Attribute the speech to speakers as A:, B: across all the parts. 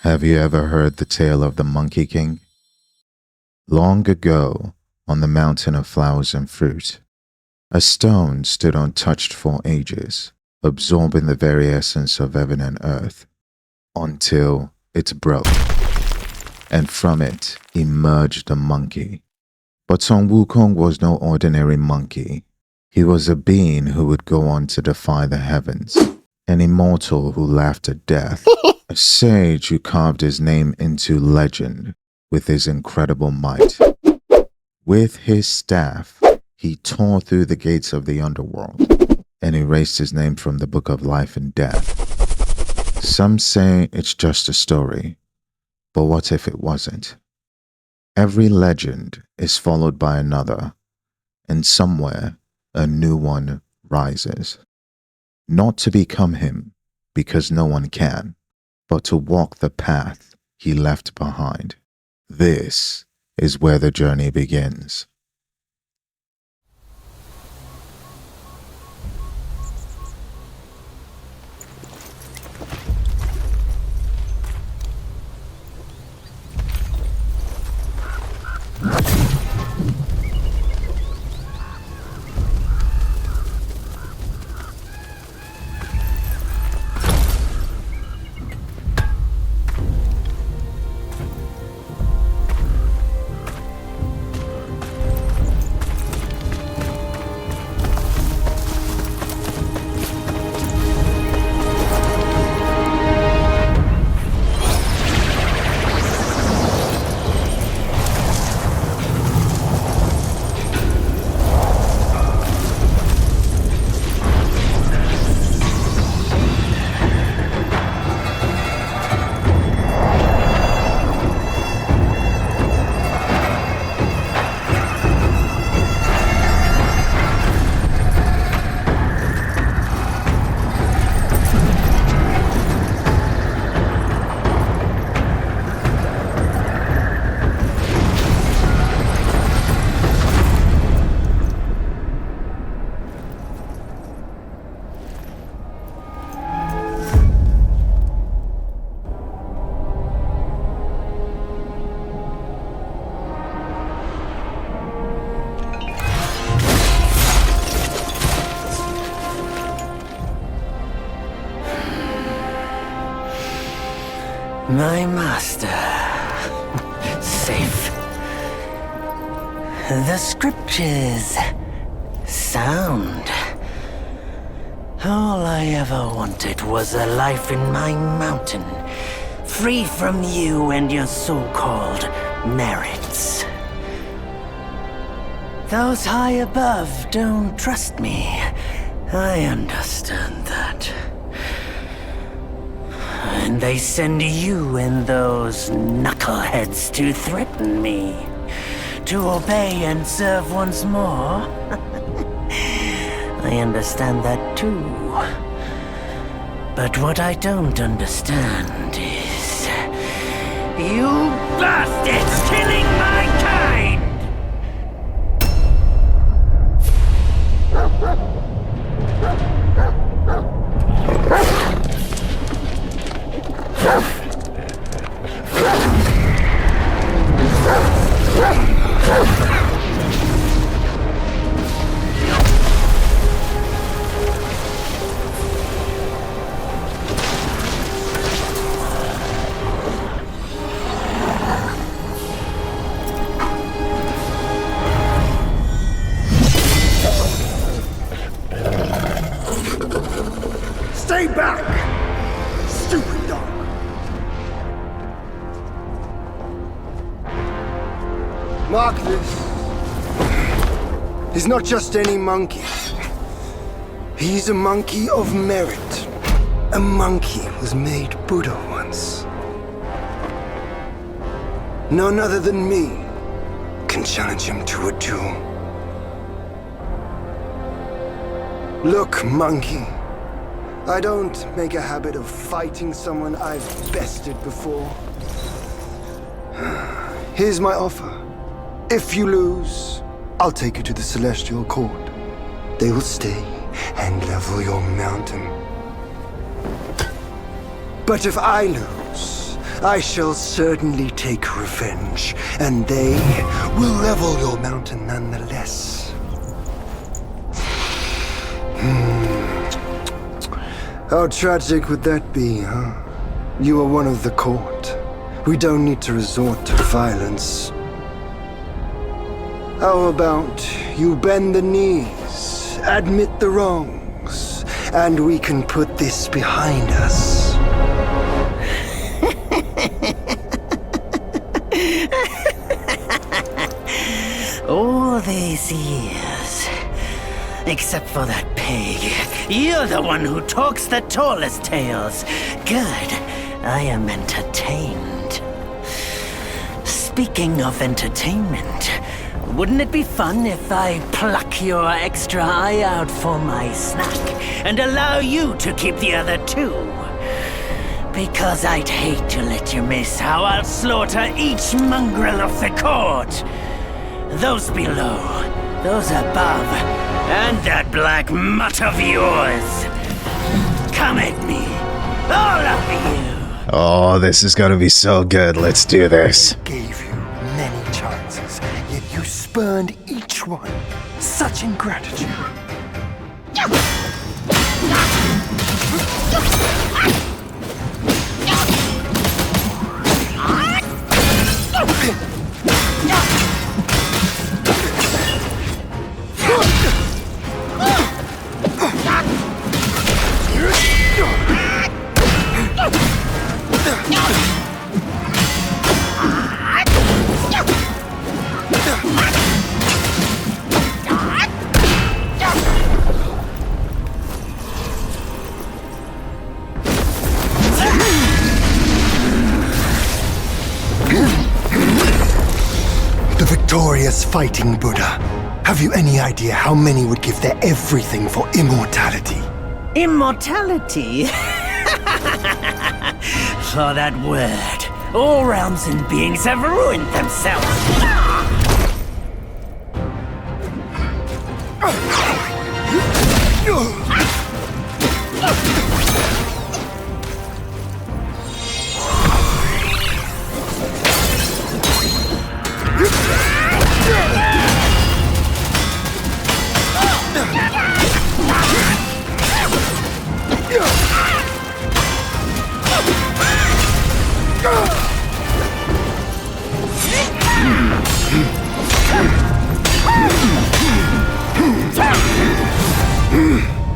A: Have you ever heard the tale of the Monkey King? Long ago, on the mountain of flowers and fruit, a stone stood untouched for ages, absorbing the very essence of heaven and earth, until it broke, and from it emerged a monkey. But Son Wukong was no ordinary monkey. He was a being who would go on to defy the heavens, an immortal who laughed at death, a sage who carved his name into legend with his incredible might. With his staff, he tore through the gates of the underworld and erased his name from the book of life and death. Some say it's just a story, but what if it wasn't? Every legend is followed by another, and somewhere a new one rises. Not to become him, because no one can, but to walk the path he left behind. This is where the journey begins.
B: My master. Safe. The scriptures. Sound. All I ever wanted was a life in my mountain, free from you and your so-called merits. Those high above don't trust me. I understand that. And they send you and those knuckleheads to threaten me. To obey and serve once more. I understand that too. But what I don't understand is... you bastards killing my kind!
C: Stay back! Stupid dog! Mark this. He's not just any monkey. He's a monkey of merit. A monkey was made Buddha once. None other than me can challenge him to a duel. Look, monkey. I don't make a habit of fighting someone I've bested before. Here's my offer. If you lose, I'll take you to the Celestial Court. They will stay and level your mountain. But if I lose, I shall certainly take revenge, and they will level your mountain nonetheless. How tragic would that be, huh? You are one of the court. We don't need to resort to violence. How about you bend the knees, admit the wrongs, and we can put this behind us.
B: All these years, except for that pig, you're the one who talks the tallest tales. Good, I am entertained. Speaking of entertainment, wouldn't it be fun if I pluck your extra eye out for my snack and allow you to keep the other two? Because I'd hate to let you miss how I'll slaughter each mongrel of the court. Those below, those above, and that black mutt of yours. Come at me, all of you.
A: Oh, this is gonna be so good. Let's do this.
C: Gave you many chances, yet you spurned each one. Such ingratitude. Victorious fighting Buddha. Have you any idea how many would give their everything for immortality?
B: Immortality? For that word, all realms and beings have ruined themselves.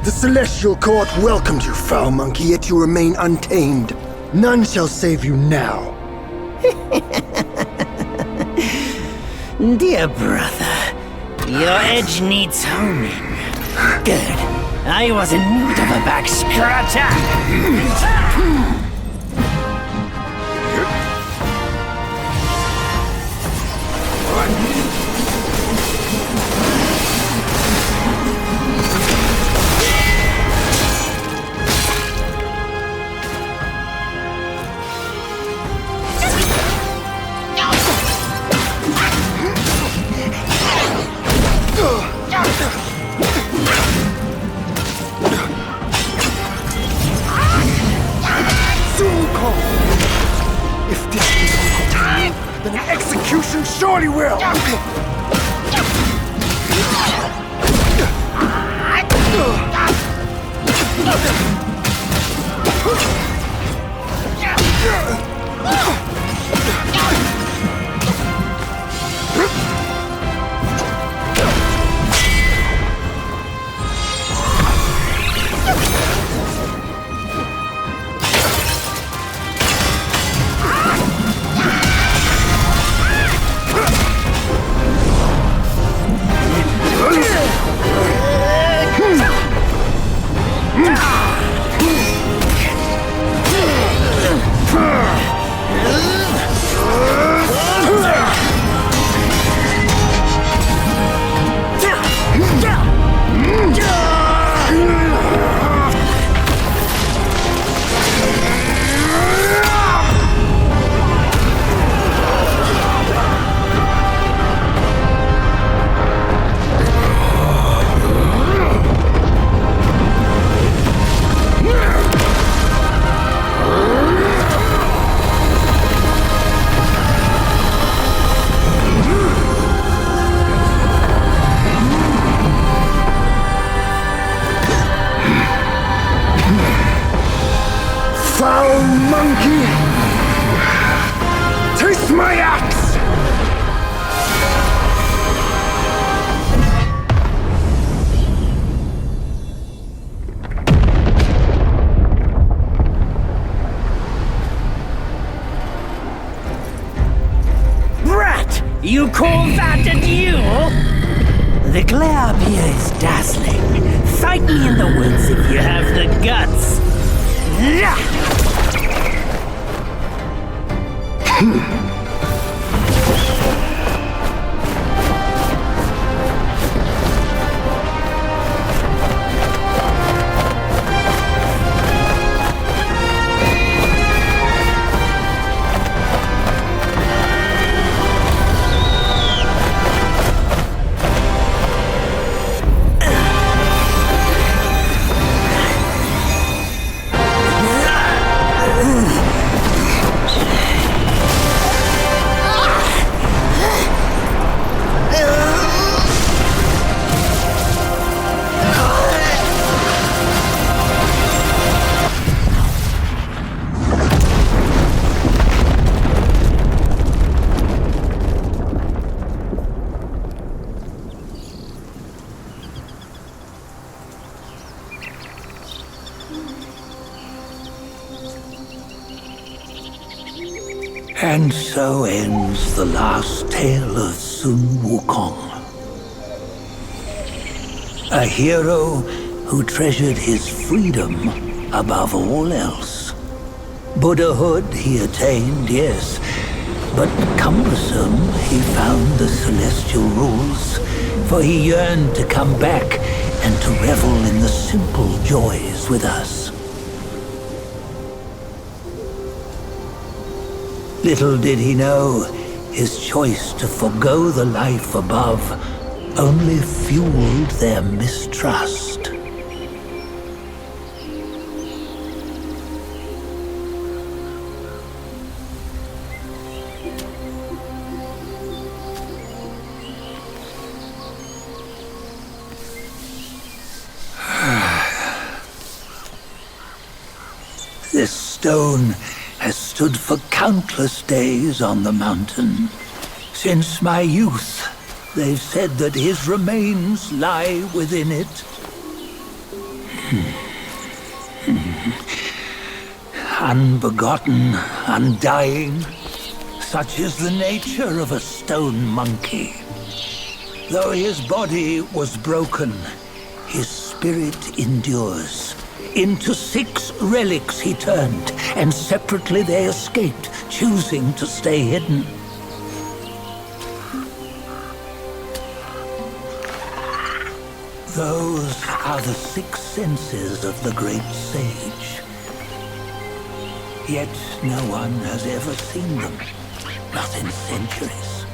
C: The Celestial Court welcomed you, foul monkey, yet you remain untamed. None shall save you now.
B: Dear brother, your edge needs honing. Good. I was in need of a back scratcher.
C: If this will continue, then an execution surely will! foul monkey! Taste my axe!
B: You call that a duel? The glare up here is dazzling. Fight me in the woods if you have the guts.
D: And so ends the last tale of Sun Wukong. A hero who treasured his freedom above all else. Buddhahood he attained, yes, but cumbersome he found the celestial rules, for he yearned to come back and to revel in the simple joys with us. Little did he know, his choice to forgo the life above only fueled their mistrust. This stone has stood for countless days on the mountain. Since my youth, they've said that his remains lie within it. Unbegotten, undying, such is the nature of a stone monkey. Though his body was broken, his spirit endures. Into 6 relics he turned, and separately they escaped, choosing to stay hidden. Those are the 6 senses of the great sage. Yet no one has ever seen them, not in centuries.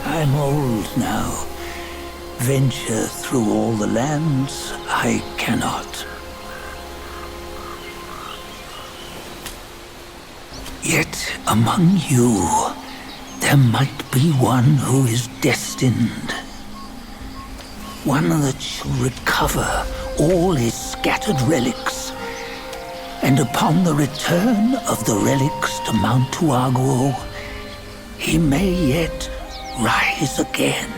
D: I'm old now. Venture through all the lands I cannot. Yet among you, there might be one who is destined. One that shall recover all his scattered relics. And upon the return of the relics to Mount Tuaguo, he may yet rise again.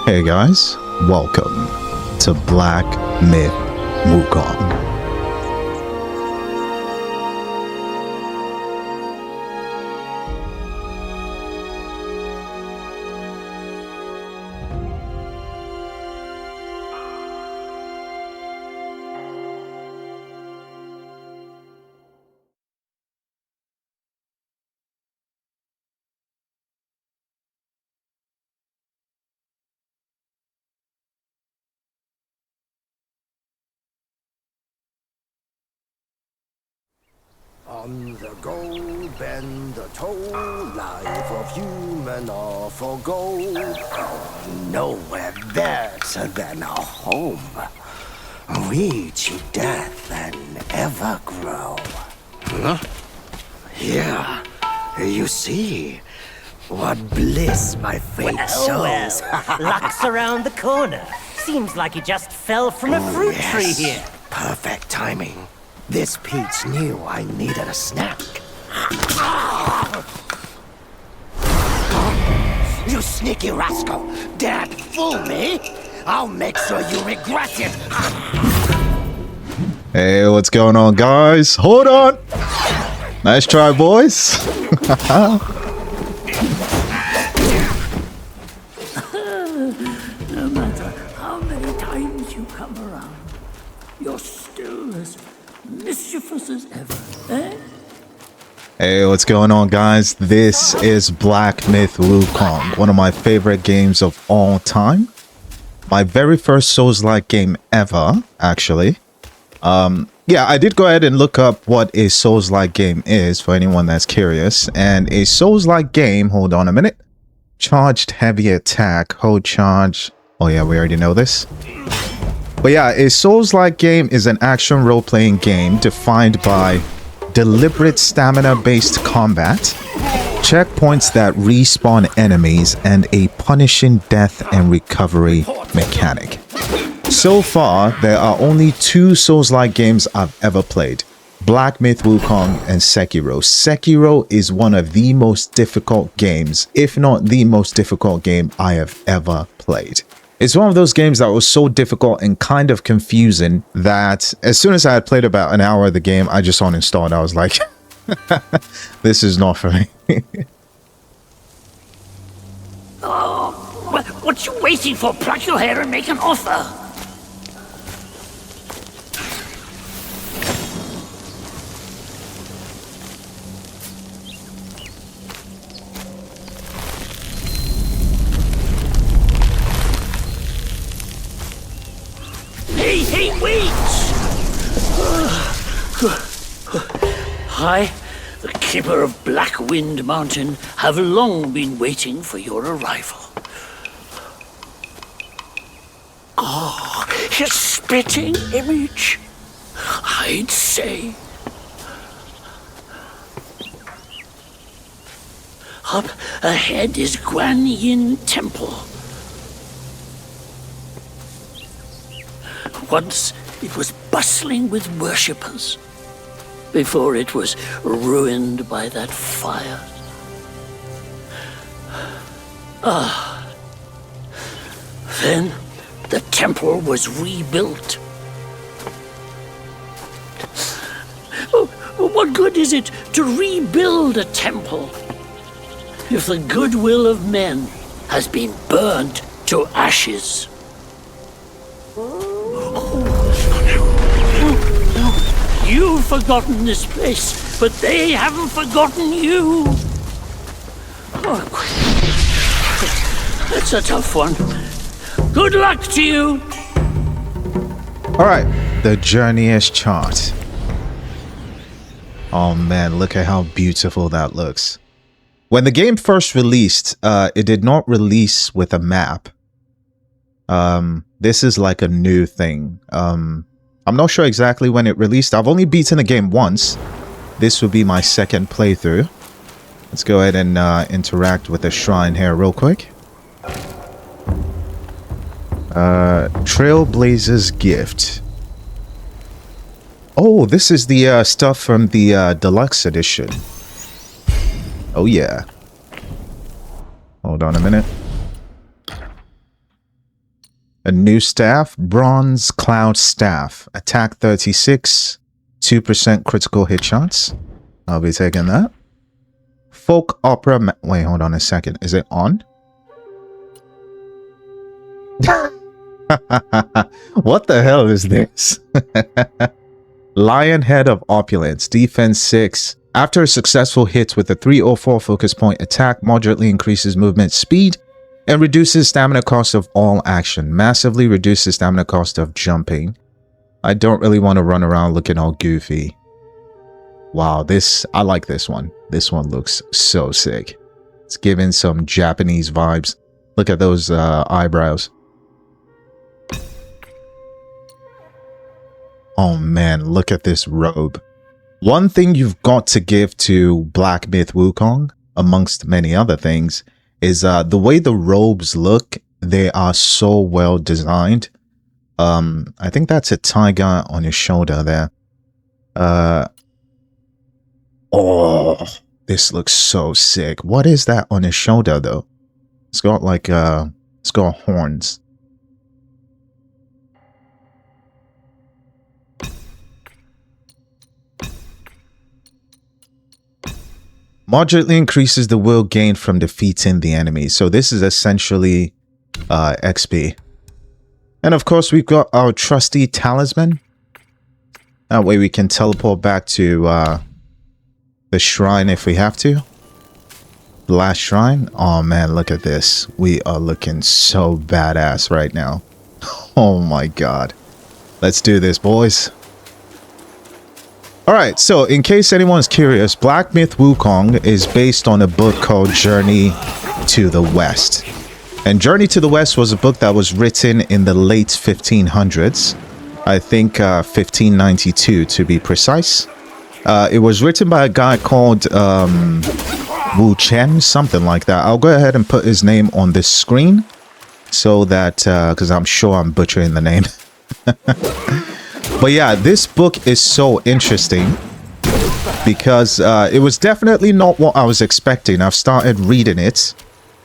A: Hey guys, welcome to Black Myth Wukong.
C: On the go, bend the toe, life of human are for gold. Nowhere better than a home. We cheat death and ever grow. Huh? Here, you see, what bliss my fate shows.
B: Luck's around the corner. Seems like he just fell from a fruit tree here.
E: Perfect timing. This Peach knew I needed a snack. You sneaky rascal! Dare fool me? I'll make sure you regret it!
A: Hey, what's going on, guys? Hold on! Nice try, boys!
D: No matter how many times you come around, you're still as mischievous as ever, eh?
A: Hey, what's going on, guys? This is Black Myth Wukong, one of my favorite games of all time. My very first Souls-like game ever, actually. Yeah, I did go ahead and look up what a Souls-like game is for anyone that's curious. And a Souls-like game, hold on a minute. Charged heavy attack, hold charge. Oh yeah, we already know this. But yeah, a Souls-like game is an action role-playing game defined by deliberate stamina-based combat, checkpoints that respawn enemies, and a punishing death and recovery mechanic. So far, there are only 2 Souls-like games I've ever played. Black Myth Wukong and Sekiro. Sekiro is one of the most difficult games, if not the most difficult game I have ever played. It's one of those games that was so difficult and kind of confusing that as soon as I had played about an hour of the game, I just uninstalled. I was like, this is not for me.
D: Oh, what you waiting for? Pluck your hair and make an offer. Hey, wait! I, the keeper of Black Wind Mountain, have long been waiting for your arrival. Ah, his spitting image, I'd say. Up ahead is Guanyin Temple. Once it was bustling with worshippers, before it was ruined by that fire. Then the temple was rebuilt. What good is it to rebuild a temple if the goodwill of men has been burnt to ashes? You've forgotten this place, but they haven't forgotten you. Oh, that's a tough one. Good luck to you.
A: Alright, the Journeyer's Chart. Oh man, look at how beautiful that looks. When the game first released, it did not release with a map. This is like a new thing. I'm not sure exactly when it released. I've only beaten the game once. This will be my second playthrough. Let's go ahead and interact with the shrine here real quick. Trailblazer's Gift. Oh, this is the stuff from the deluxe edition. Oh yeah. Hold on a minute. A new staff, Bronze Cloud Staff. Attack 36, 2% critical hit shots. I'll be taking that. Folk Opera... Wait, hold on a second. Is it on? What the hell is this? Lion Head of Opulence. Defense 6. After a successful hit with a 304 focus point attack, moderately increases movement speed and reduces stamina cost of all action. Massively reduces stamina cost of jumping. I don't really want to run around looking all goofy. Wow, I like this one. This one looks so sick. It's giving some Japanese vibes. Look at those eyebrows. Oh man, look at this robe. One thing you've got to give to Black Myth Wukong, amongst many other things, is the way the robes look. They are so well designed. I think that's a tiger on his shoulder there. Oh, this looks so sick. What is that on his shoulder though? It's got like it's got horns. Moderately increases the will gained from defeating the enemy. So this is essentially XP. And of course we've got our trusty talisman. That way we can teleport back to the shrine if we have to. The last shrine. Oh man, look at this. We are looking so badass right now. Oh my god. Let's do this, boys. Alright, so in case anyone's curious, Black Myth Wukong is based on a book called Journey to the West. And Journey to the West was a book that was written in the late 1500s. I think 1592 to be precise. It was written by a guy called Wu Chen, something like that. I'll go ahead and put his name on this screen so that, because I'm sure I'm butchering the name. But yeah, this book is so interesting because it was definitely not what I was expecting. I've started reading it.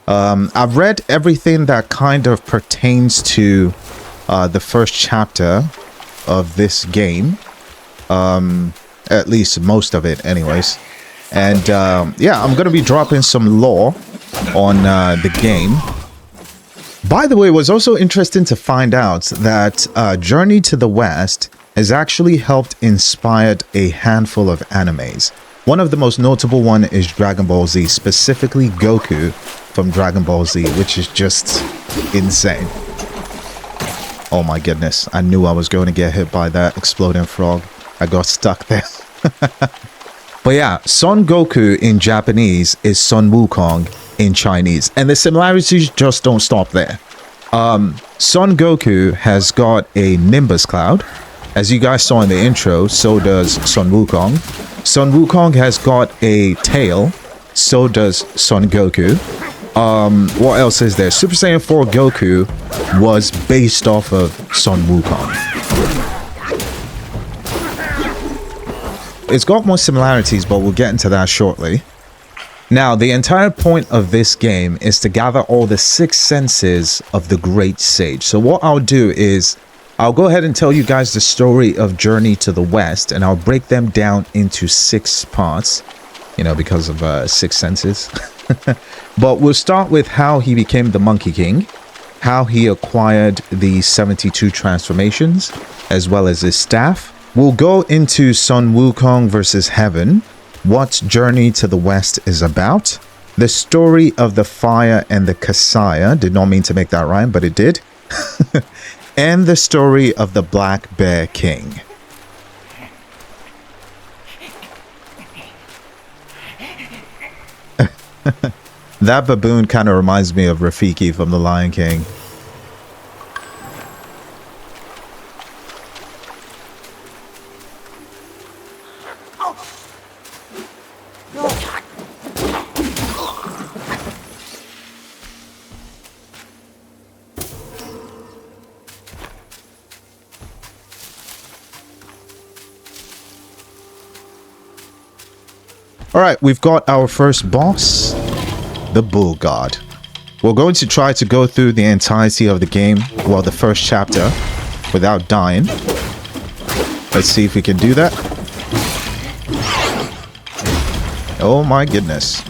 A: I've read everything that kind of pertains to the first chapter of this game. At least most of it anyways. And yeah, I'm going to be dropping some lore on the game. By the way, it was also interesting to find out that Journey to the West has actually helped inspire a handful of animes. One of the most notable one is Dragon Ball Z, specifically Goku from Dragon Ball Z, which is just insane. Oh my goodness, I knew I was going to get hit by that exploding frog. I got stuck there. But yeah, Son Goku in Japanese is Son Wukong in Chinese. And the similarities just don't stop there. Son Goku has got a Nimbus Cloud. As you guys saw in the intro, so does Son Wukong. Son Wukong has got a tail. So does Son Goku. What else is there? Super Saiyan 4 Goku was based off of Son Wukong. It's got more similarities, but we'll get into that shortly. Now, the entire point of this game is to gather all the 6 senses of the Great Sage. So what I'll do is, I'll go ahead and tell you guys the story of Journey to the West, and I'll break them down into 6 parts, you know, because of 6 senses. But we'll start with how he became the Monkey King, how he acquired the 72 transformations, as well as his staff. We'll go into Son Wukong versus Heaven, what Journey to the West is about, the story of the fire and the Kasaya, did not mean to make that rhyme, but it did, and the story of the Black Bear King. That baboon kind of reminds me of Rafiki from The Lion King. Alright, we've got our first boss, the Bullguard. We're going to try to go through the entirety of the game, well, the first chapter, without dying. Let's see if we can do that. Oh my goodness.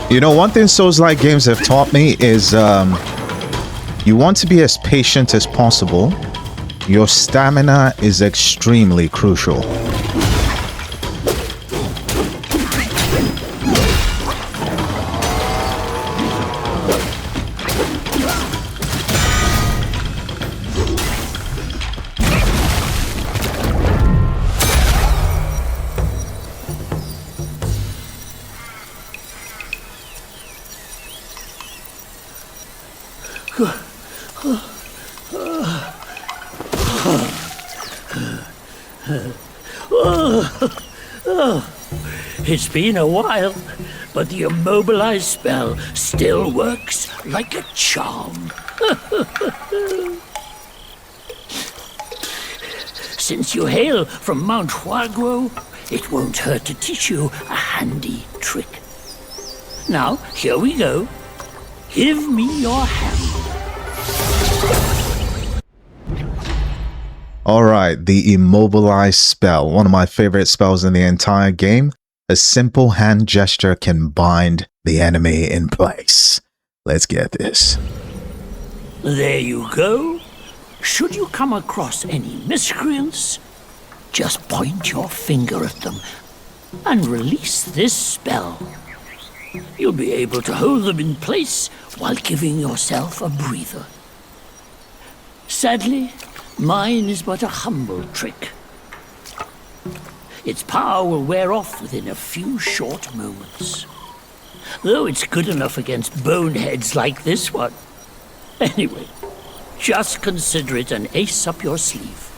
A: You know, one thing Soulslike games have taught me is you want to be as patient as possible. Your stamina is extremely crucial.
B: It's been a while,
D: but the immobilize spell still works like a charm. Since you hail from Mount Huaguo, it won't hurt to teach you a handy trick. Now, here we go. Give me your hand.
A: Alright, the immobilize spell. One of my favorite spells in the entire game. A simple hand gesture can bind the enemy in place. Let's get this.
D: There you go. Should you come across any miscreants, just point your finger at them and release this spell. You'll be able to hold them in place while giving yourself a breather. Sadly, mine is but a humble trick. Its power will wear off within a few short moments. Though it's good enough against boneheads like this one. Anyway, just consider it an ace up your sleeve.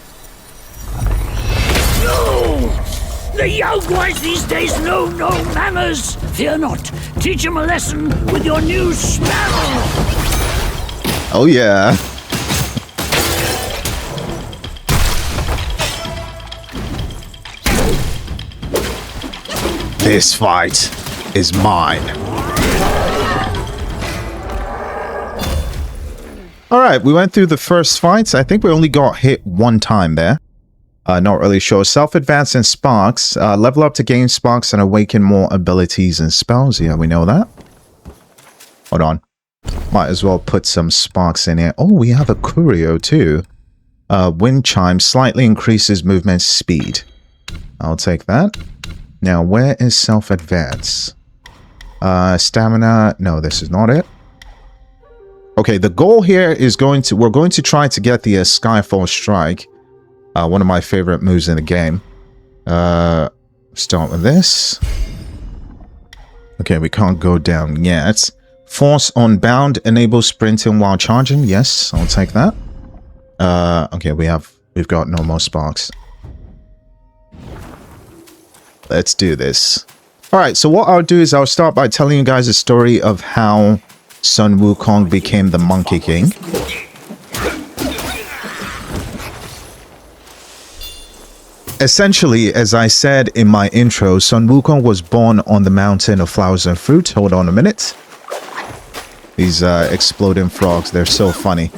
D: No! The Yao Guais these days know no manners! Fear not, teach them a lesson with your new spell!
A: Oh yeah. This fight is mine. Alright, we went through the first fights. I think we only got hit one time there. Not really sure. Self-advance and sparks. Level up to gain sparks and awaken more abilities and spells. Yeah, we know that. Hold on. Might as well put some sparks in here. Oh, we have a curio too. Wind chime slightly increases movement speed. I'll take that. Now, where is self-advance? Stamina. No, this is not it. Okay, the goal here is we're going to try to get the Skyfall strike. One of my favorite moves in the game. Start with this. Okay, we can't go down yet. Force on bound enables sprinting while charging. Yes, I'll take that. Okay, we've got no more sparks. Let's do this. Alright, so what I'll do is I'll start by telling you guys a story of how Sun Wukong became the Monkey King. Essentially, as I said in my intro, Sun Wukong was born on the Mountain of Flowers and Fruit. Hold on a minute. These exploding frogs, they're so funny.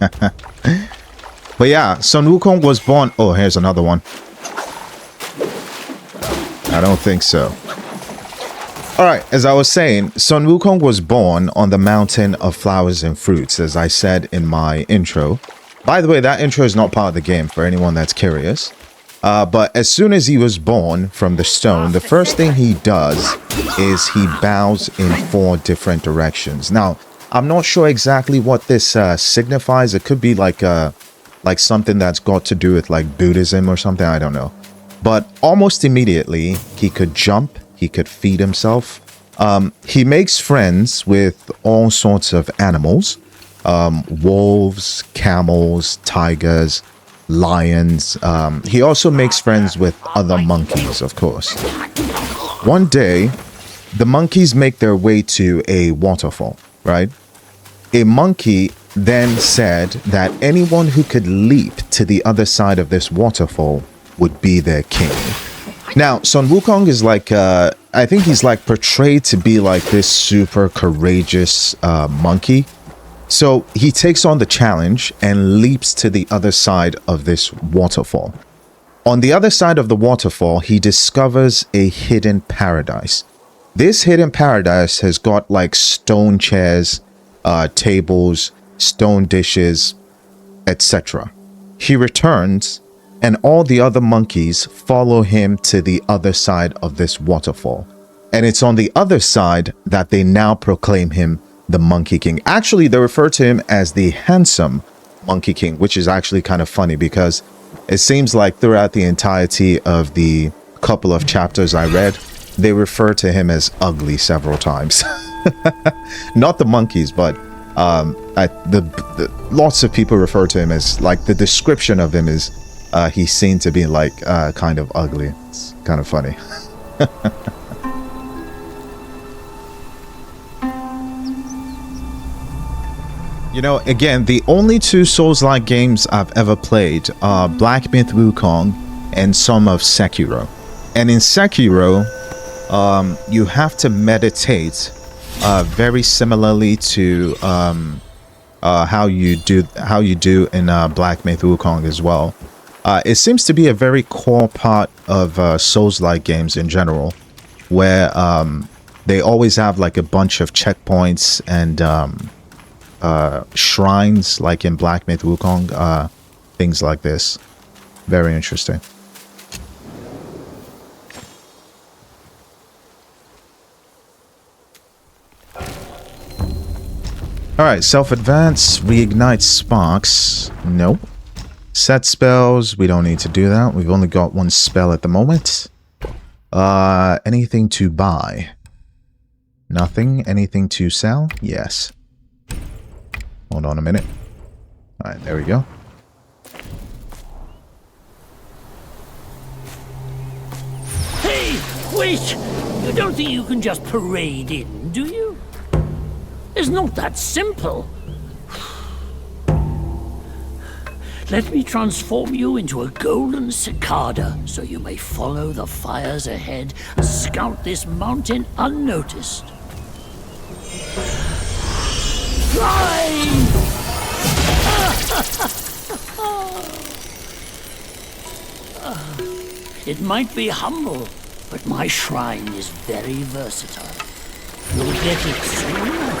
A: But yeah, Sun Wukong was born... Oh, here's another one. I don't think so. Alright, as I was saying, Sun Wukong was born on the Mountain of Flowers and Fruits, as I said in my intro. By the way, that intro is not part of the game for anyone that's curious. But as soon as he was born from the stone, the first thing he does is he bows in 4 different directions. Now, I'm not sure exactly what this signifies. It could be like something that's got to do with like Buddhism or something. I don't know. But almost immediately, he could jump. He could feed himself. He makes friends with all sorts of animals. Wolves, camels, tigers, lions. He also makes friends with other monkeys, of course. One day, the monkeys make their way to a waterfall, right? A monkey then said that anyone who could leap to the other side of this waterfall would be their king. Now, Sun Wukong is like, I think he's like portrayed to be like this super courageous monkey. So he takes on the challenge and leaps to the other side of this waterfall. On the other side of the waterfall, he discovers a hidden paradise. This hidden paradise has got like stone chairs, tables, stone dishes, etc. He returns, and all the other monkeys follow him to the other side of this waterfall. And it's on the other side that they now proclaim him the Monkey King. Actually, they refer to him as the handsome Monkey King, which is actually kind of funny because it seems like throughout the entirety of the couple of chapters I read, they refer to him as ugly several times. Not the monkeys, but lots of people refer to him as, like, the description of him is he's seen to be like kind of ugly. It's kind of funny. You know, again, the only two Souls-like games I've ever played are Black Myth Wukong and some of Sekiro. And in Sekiro, you have to meditate very similarly to how you do in Black Myth Wukong as well. It seems to be a very core part of Souls-like games in general, where they always have like a bunch of checkpoints and shrines, like in Black Myth Wukong, things like this. Very interesting. Alright, self-advance, reignite sparks. Nope. Set spells, we don't need to do that. We've only got one spell at the moment. Anything to buy? Nothing. Anything to sell? Yes. Hold on a minute. Alright, there we go.
D: Hey, wait! You don't think you can just parade in, do you? It's not that simple. Let me transform you into a golden cicada, so you may follow the fires ahead and scout this mountain unnoticed. Fly! It might be humble, but my shrine is very versatile. You'll get it soon.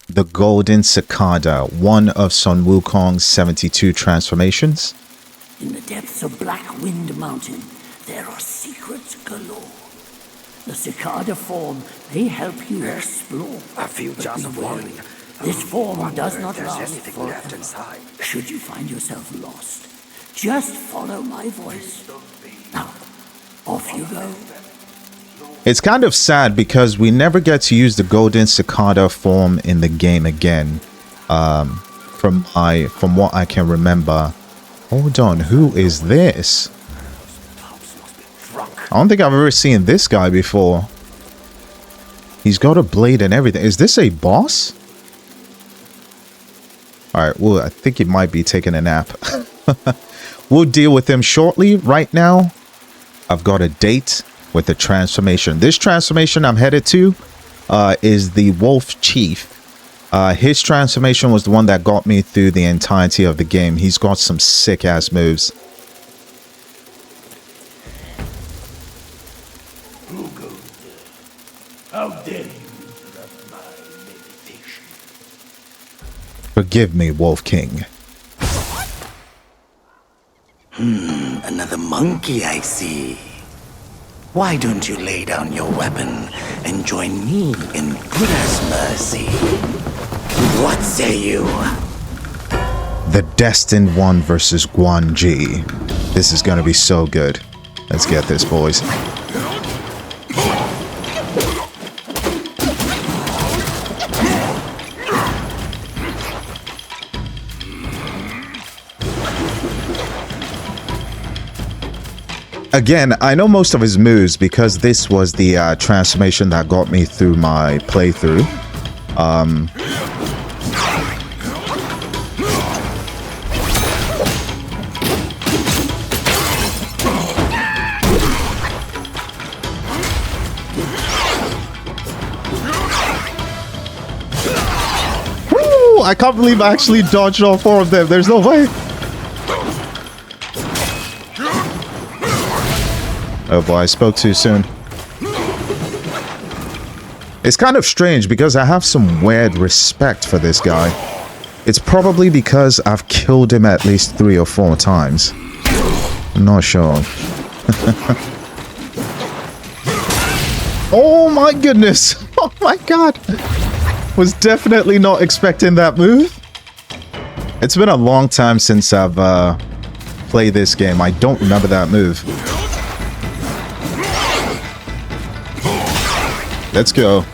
A: The Golden Cicada, one of Sun Wukong's 72 transformations.
D: In the depths of Black Wind Mountain, there are secrets galore. The cicada form may help you explore.
E: I feel just worried.
D: This form does not
E: There's
D: last
E: anything
D: forever.
E: left inside.
D: Should you find yourself lost, just follow my voice. Now, off you go.
A: It's kind of sad because we never get to use the Golden Cicada form in the game again. From what I can remember. Hold on, who is this? I don't think I've ever seen this guy before. He's got a blade and everything. Is this a boss? Alright, well, I think he might be taking a nap. We'll deal with him shortly. Right now, I've got a date with the transformation. This transformation I'm headed to is the Wolf Chief. His transformation was the one that got me through the entirety of the game. He's got some sick-ass moves.
D: How dare you interrupt my meditation?
A: Forgive me, Wolf King.
E: Another monkey, I see. Why don't you lay down your weapon and join me in Buddha's mercy? What say you?
A: The Destined One versus Guangzhi. This is gonna be so good. Let's get this, boys. Again, I know most of his moves because this was the transformation that got me through my playthrough. Woo! I can't believe I actually dodged all four of them. There's no way. Oh boy, I spoke too soon. It's kind of strange because I have some weird respect for this guy. It's probably because I've killed him at least 3 or 4 times. I'm not sure. Oh my goodness! Oh my god! Was definitely not expecting that move. It's been a long time since I've played this game. I don't remember that move. Let's go.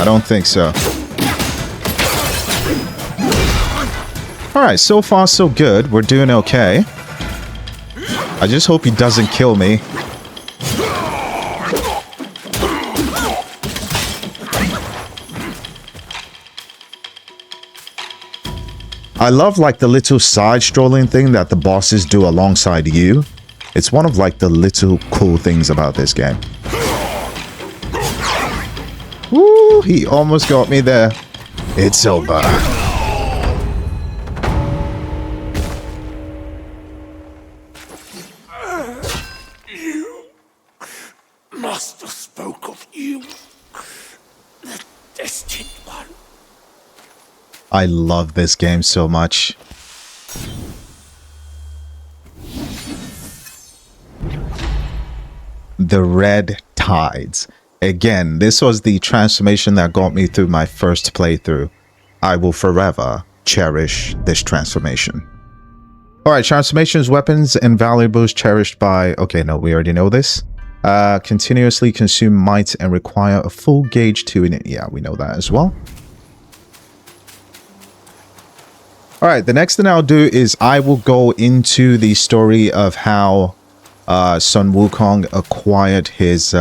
A: I don't think so. Alright, so far so good. We're doing okay. I just hope he doesn't kill me. I love like the little side strolling thing that the bosses do alongside you. It's one of like the little cool things about this game. Woo, he almost got me there. It's over.
E: You, Master spoke of you, the destined one.
A: I love this game so much. The Red Tides. Again, this was the transformation that got me through my first playthrough. I will forever cherish this transformation. Alright, transformations, weapons, and valuables cherished by... Okay, no, we already know this. Continuously consume might and require a full gauge to in it. Yeah, we know that as well. Alright, the next thing I'll do is I will go into the story of how Sun Wukong acquired his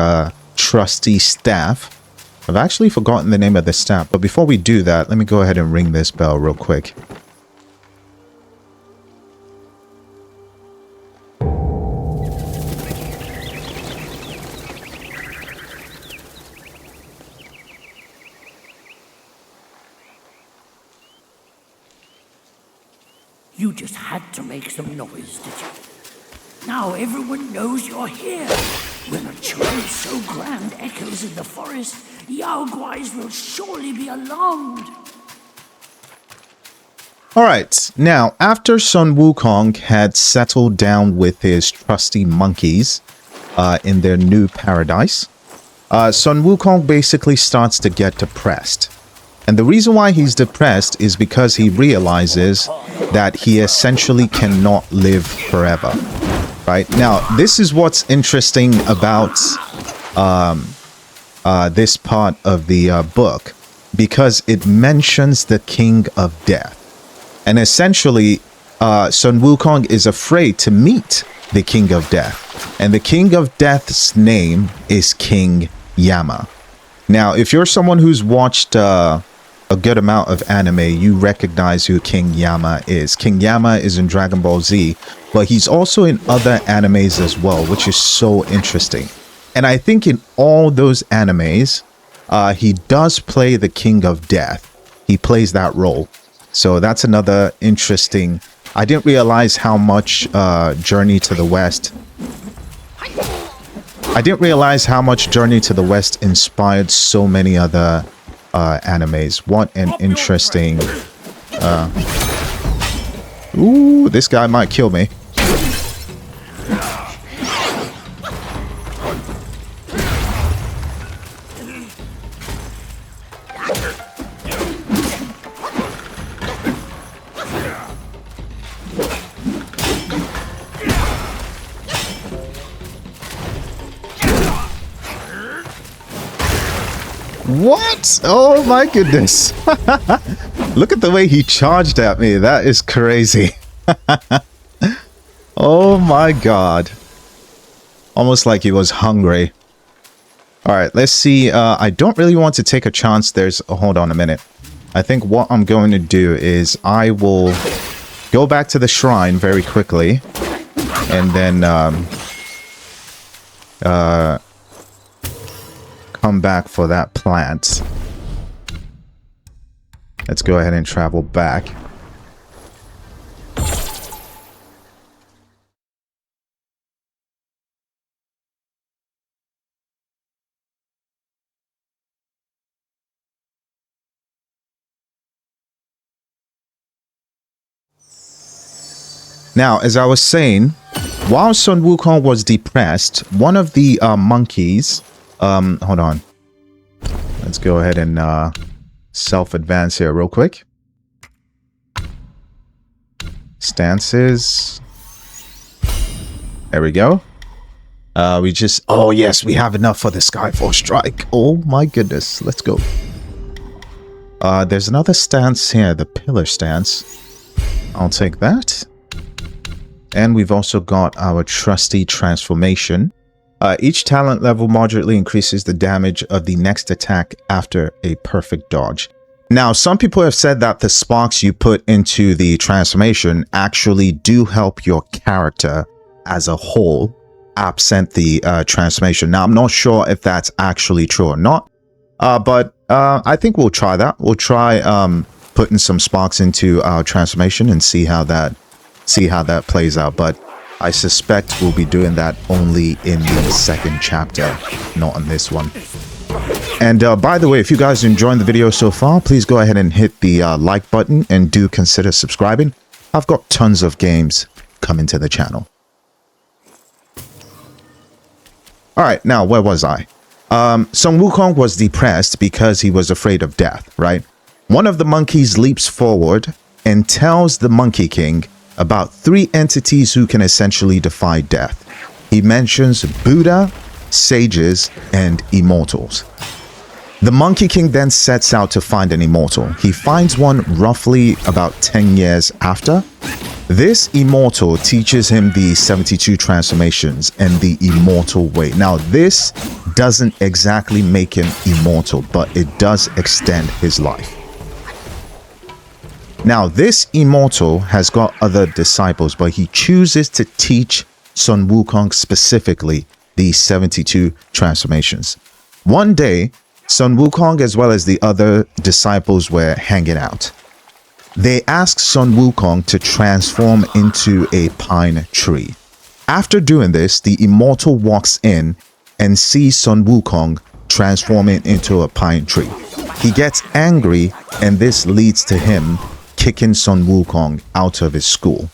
A: trusty staff. I've actually forgotten the name of the staff, but before we do that, let me go ahead and ring this bell real quick.
D: You just had to make some noise, did you? Now everyone knows you're here. When a chime so grand echoes in the forest, Yao Guais will surely be alarmed.
A: Alright, now after Sun Wukong had settled down with his trusty monkeys in their new paradise, Sun Wukong basically starts to get depressed. And the reason why he's depressed is because he realizes that he essentially cannot live forever. Right? Now, this is what's interesting about this part of the book, because it mentions the King of Death. And essentially, Sun Wukong is afraid to meet the King of Death. And the King of Death's name is King Yama. Now, if you're someone who's watched a good amount of anime, you recognize who King Yama is. King Yama is in Dragon Ball Z, but he's also in other animes as well, which is so interesting. And I think in all those animes, he does play the King of Death. He plays that role. So that's another interesting... I didn't realize how much Journey to the West... I didn't realize how much Journey to the West inspired so many other animes. What an interesting... Ooh, this guy might kill me. What? Oh my goodness. Look at the way he charged at me. That is crazy. Oh my god. Almost like he was hungry. Alright, let's see. I don't really want to take a chance. Hold on a minute. I think what I'm going to do is I will go back to the shrine very quickly. And then come back for that plant. Let's go ahead and travel back. Now, as I was saying, while Sun Wukong was depressed, one of the monkeys... hold on. Let's go ahead and self-advance here real quick. Stances. There we go. Oh yes, we have enough for the Skyfall strike. Oh my goodness. Let's go. There's another stance here, the pillar stance. I'll take that. And we've also got our trusty transformation. Each talent level moderately increases the damage of the next attack after a perfect dodge. Now, some people have said that the sparks you put into the transformation actually do help your character as a whole, absent the transformation. Now, I'm not sure if that's actually true or not, but I think we'll try that. We'll try putting some sparks into our transformation and see how that plays out. But I suspect we'll be doing that only in the second chapter, not in this one. And by the way, if you guys are enjoying the video so far, please go ahead and hit the like button and do consider subscribing. I've got tons of games coming to the channel. Alright, now where was I? Sun Wukong was depressed because he was afraid of death, right? One of the monkeys leaps forward and tells the Monkey King about 3 entities who can essentially defy death. He mentions Buddha, sages, and immortals. The Monkey King then sets out to find an immortal. He finds one roughly about 10 years after. This immortal teaches him the 72 transformations and the immortal way. Now, this doesn't exactly make him immortal, but it does extend his life. Now, this immortal has got other disciples, but he chooses to teach Sun Wukong specifically the 72 transformations. One day, Sun Wukong as well as the other disciples were hanging out. They asked Sun Wukong to transform into a pine tree. After doing this, the immortal walks in and sees Sun Wukong transforming into a pine tree. He gets angry, and this leads to him kicking Sun Wukong out of his school.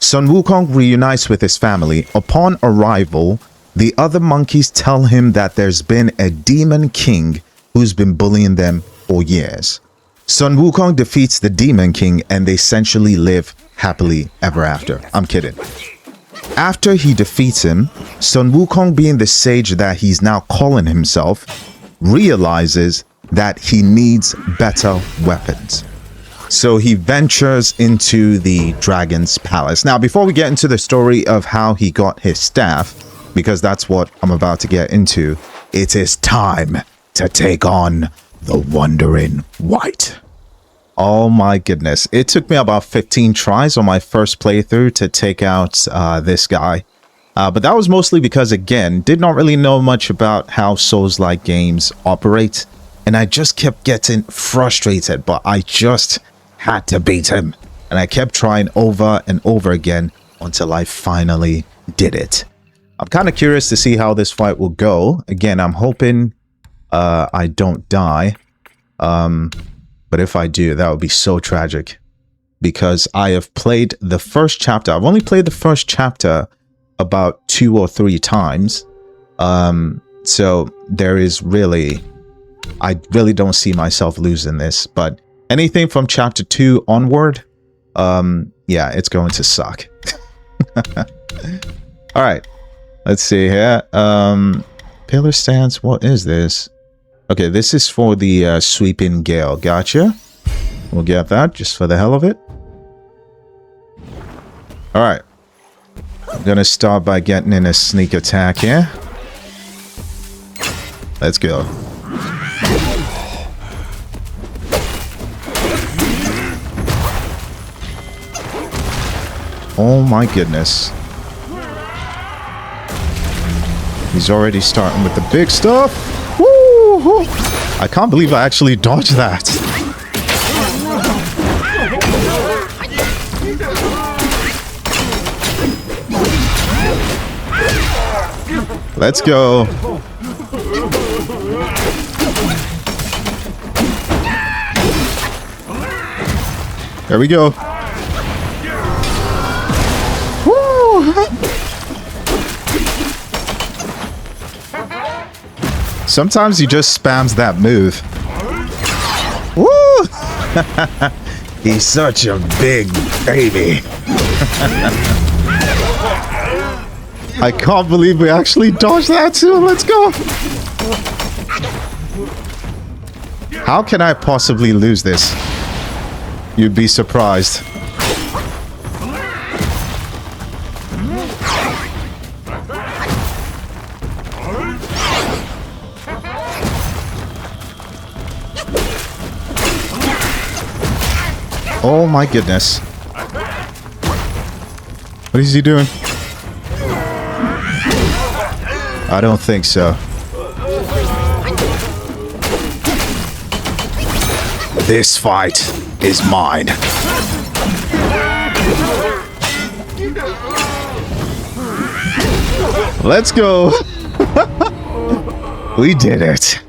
A: Sun Wukong reunites with his family. Upon arrival, the other monkeys tell him that there's been a demon king who's been bullying them for years. Sun Wukong defeats the demon king and they essentially live happily ever after. I'm kidding. After he defeats him, Sun Wukong, being the sage that he's now calling himself, realizes that he needs better weapons. So he ventures into the dragon's palace. Now, before we get into the story of how he got his staff, because that's what I'm about to get into, it is time to take on the Wandering Wight. Oh my goodness. It took me about 15 tries on my first playthrough to take out this guy. But that was mostly because, again, did not really know much about how Souls-like games operate. And I just kept getting frustrated, but I just had to beat him. And I kept trying over and over again until I finally did it. I'm kind of curious to see how this fight will go. Again, I'm hoping I don't die. But if I do, that would be so tragic. Because I have played the first chapter. I've only played the first chapter about 2 or 3 times. So there is really... I really don't see myself losing this. But anything from chapter 2 onward, yeah, it's going to suck. Alright. Let's see here. Pillar stance, what is this? Okay, this is for the sweeping gale. Gotcha. We'll get that just for the hell of it. Alright. I'm gonna start by getting in a sneak attack here. Let's go. Oh my goodness. He's already starting with the big stuff. Woo! I can't believe I actually dodged that. Let's go. There we go. Woo! Sometimes he just spams that move. Woo! He's such a big baby. I can't believe we actually dodged that too. Let's go. How can I possibly lose this? You'd be surprised. Oh my goodness. What is he doing? I don't think so. This fight is mine. Let's go. We did it.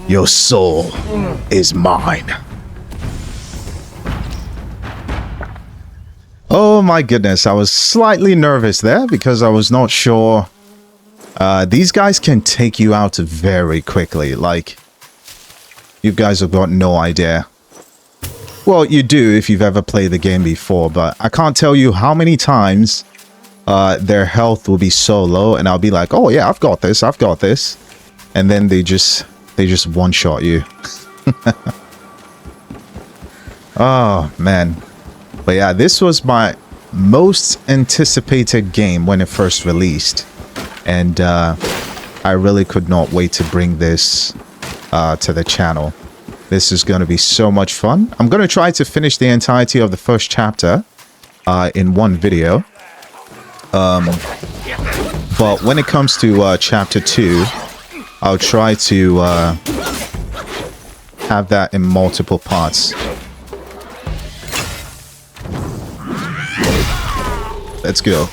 A: Your soul is mine. Oh my goodness, I was slightly nervous there because I was not sure. These guys can take you out very quickly. Like, you guys have got no idea. Well, you do if you've ever played the game before, but I can't tell you how many times their health will be so low and I'll be like, oh yeah, I've got this. And then they just one-shot you. Oh, man. But yeah, this was my most anticipated game when it first released. And I really could not wait to bring this to the channel. This is going to be so much fun. I'm going to try to finish the entirety of the first chapter in one video. But when it comes to chapter 2, I'll try to have that in multiple parts. Let's go.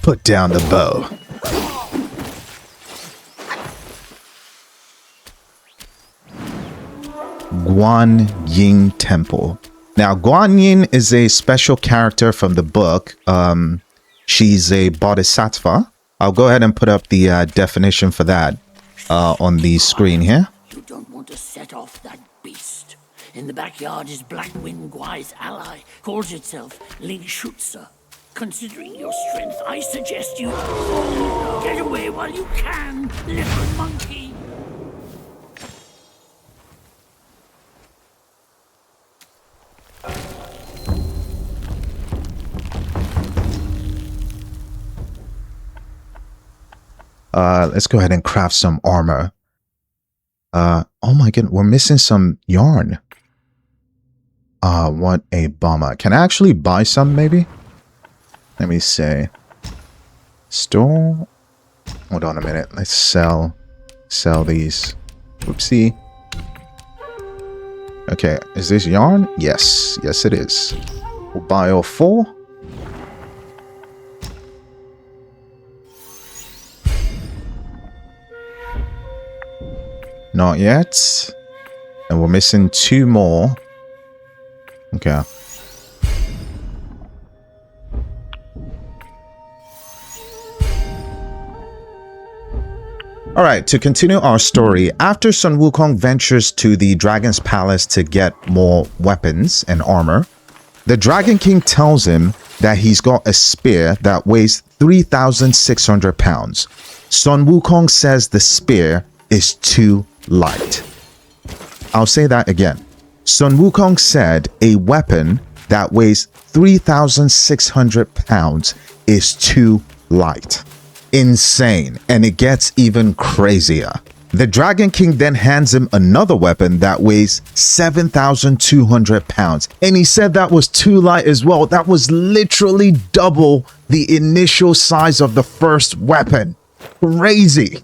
A: Put down the bow. Guanyin Temple. Now, Guanyin is a special character from the book. She's a bodhisattva. I'll go ahead and put up the definition for that on the screen here.
F: You don't want to set off that beast. In the backyard is Blackwind Guai's ally, calls itself Lingxuzi. Considering your strength, I suggest you get away while you can, little monkey.
A: Let's go ahead and craft some armor. Oh my goodness, we're missing some yarn. What a bummer. Can I actually buy some maybe? Let me see. Store. Hold on a minute. Let's sell these. Whoopsie. Okay, is this yarn? Yes, yes it is. We'll buy all 4. Not yet. And we're missing 2 more. Okay. Alright, to continue our story, after Sun Wukong ventures to the Dragon's Palace to get more weapons and armor, the Dragon King tells him that he's got a spear that weighs 3,600 pounds. Sun Wukong says the spear is too light. I'll say that again. Sun Wukong said a weapon that weighs 3,600 pounds is too light. Insane. And it gets even crazier. The Dragon King then hands him another weapon that weighs 7,200 pounds. And he said that was too light as well. That was literally double the initial size of the first weapon. Crazy.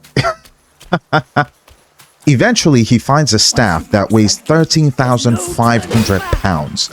A: Eventually, he finds a staff that weighs 13,500 pounds.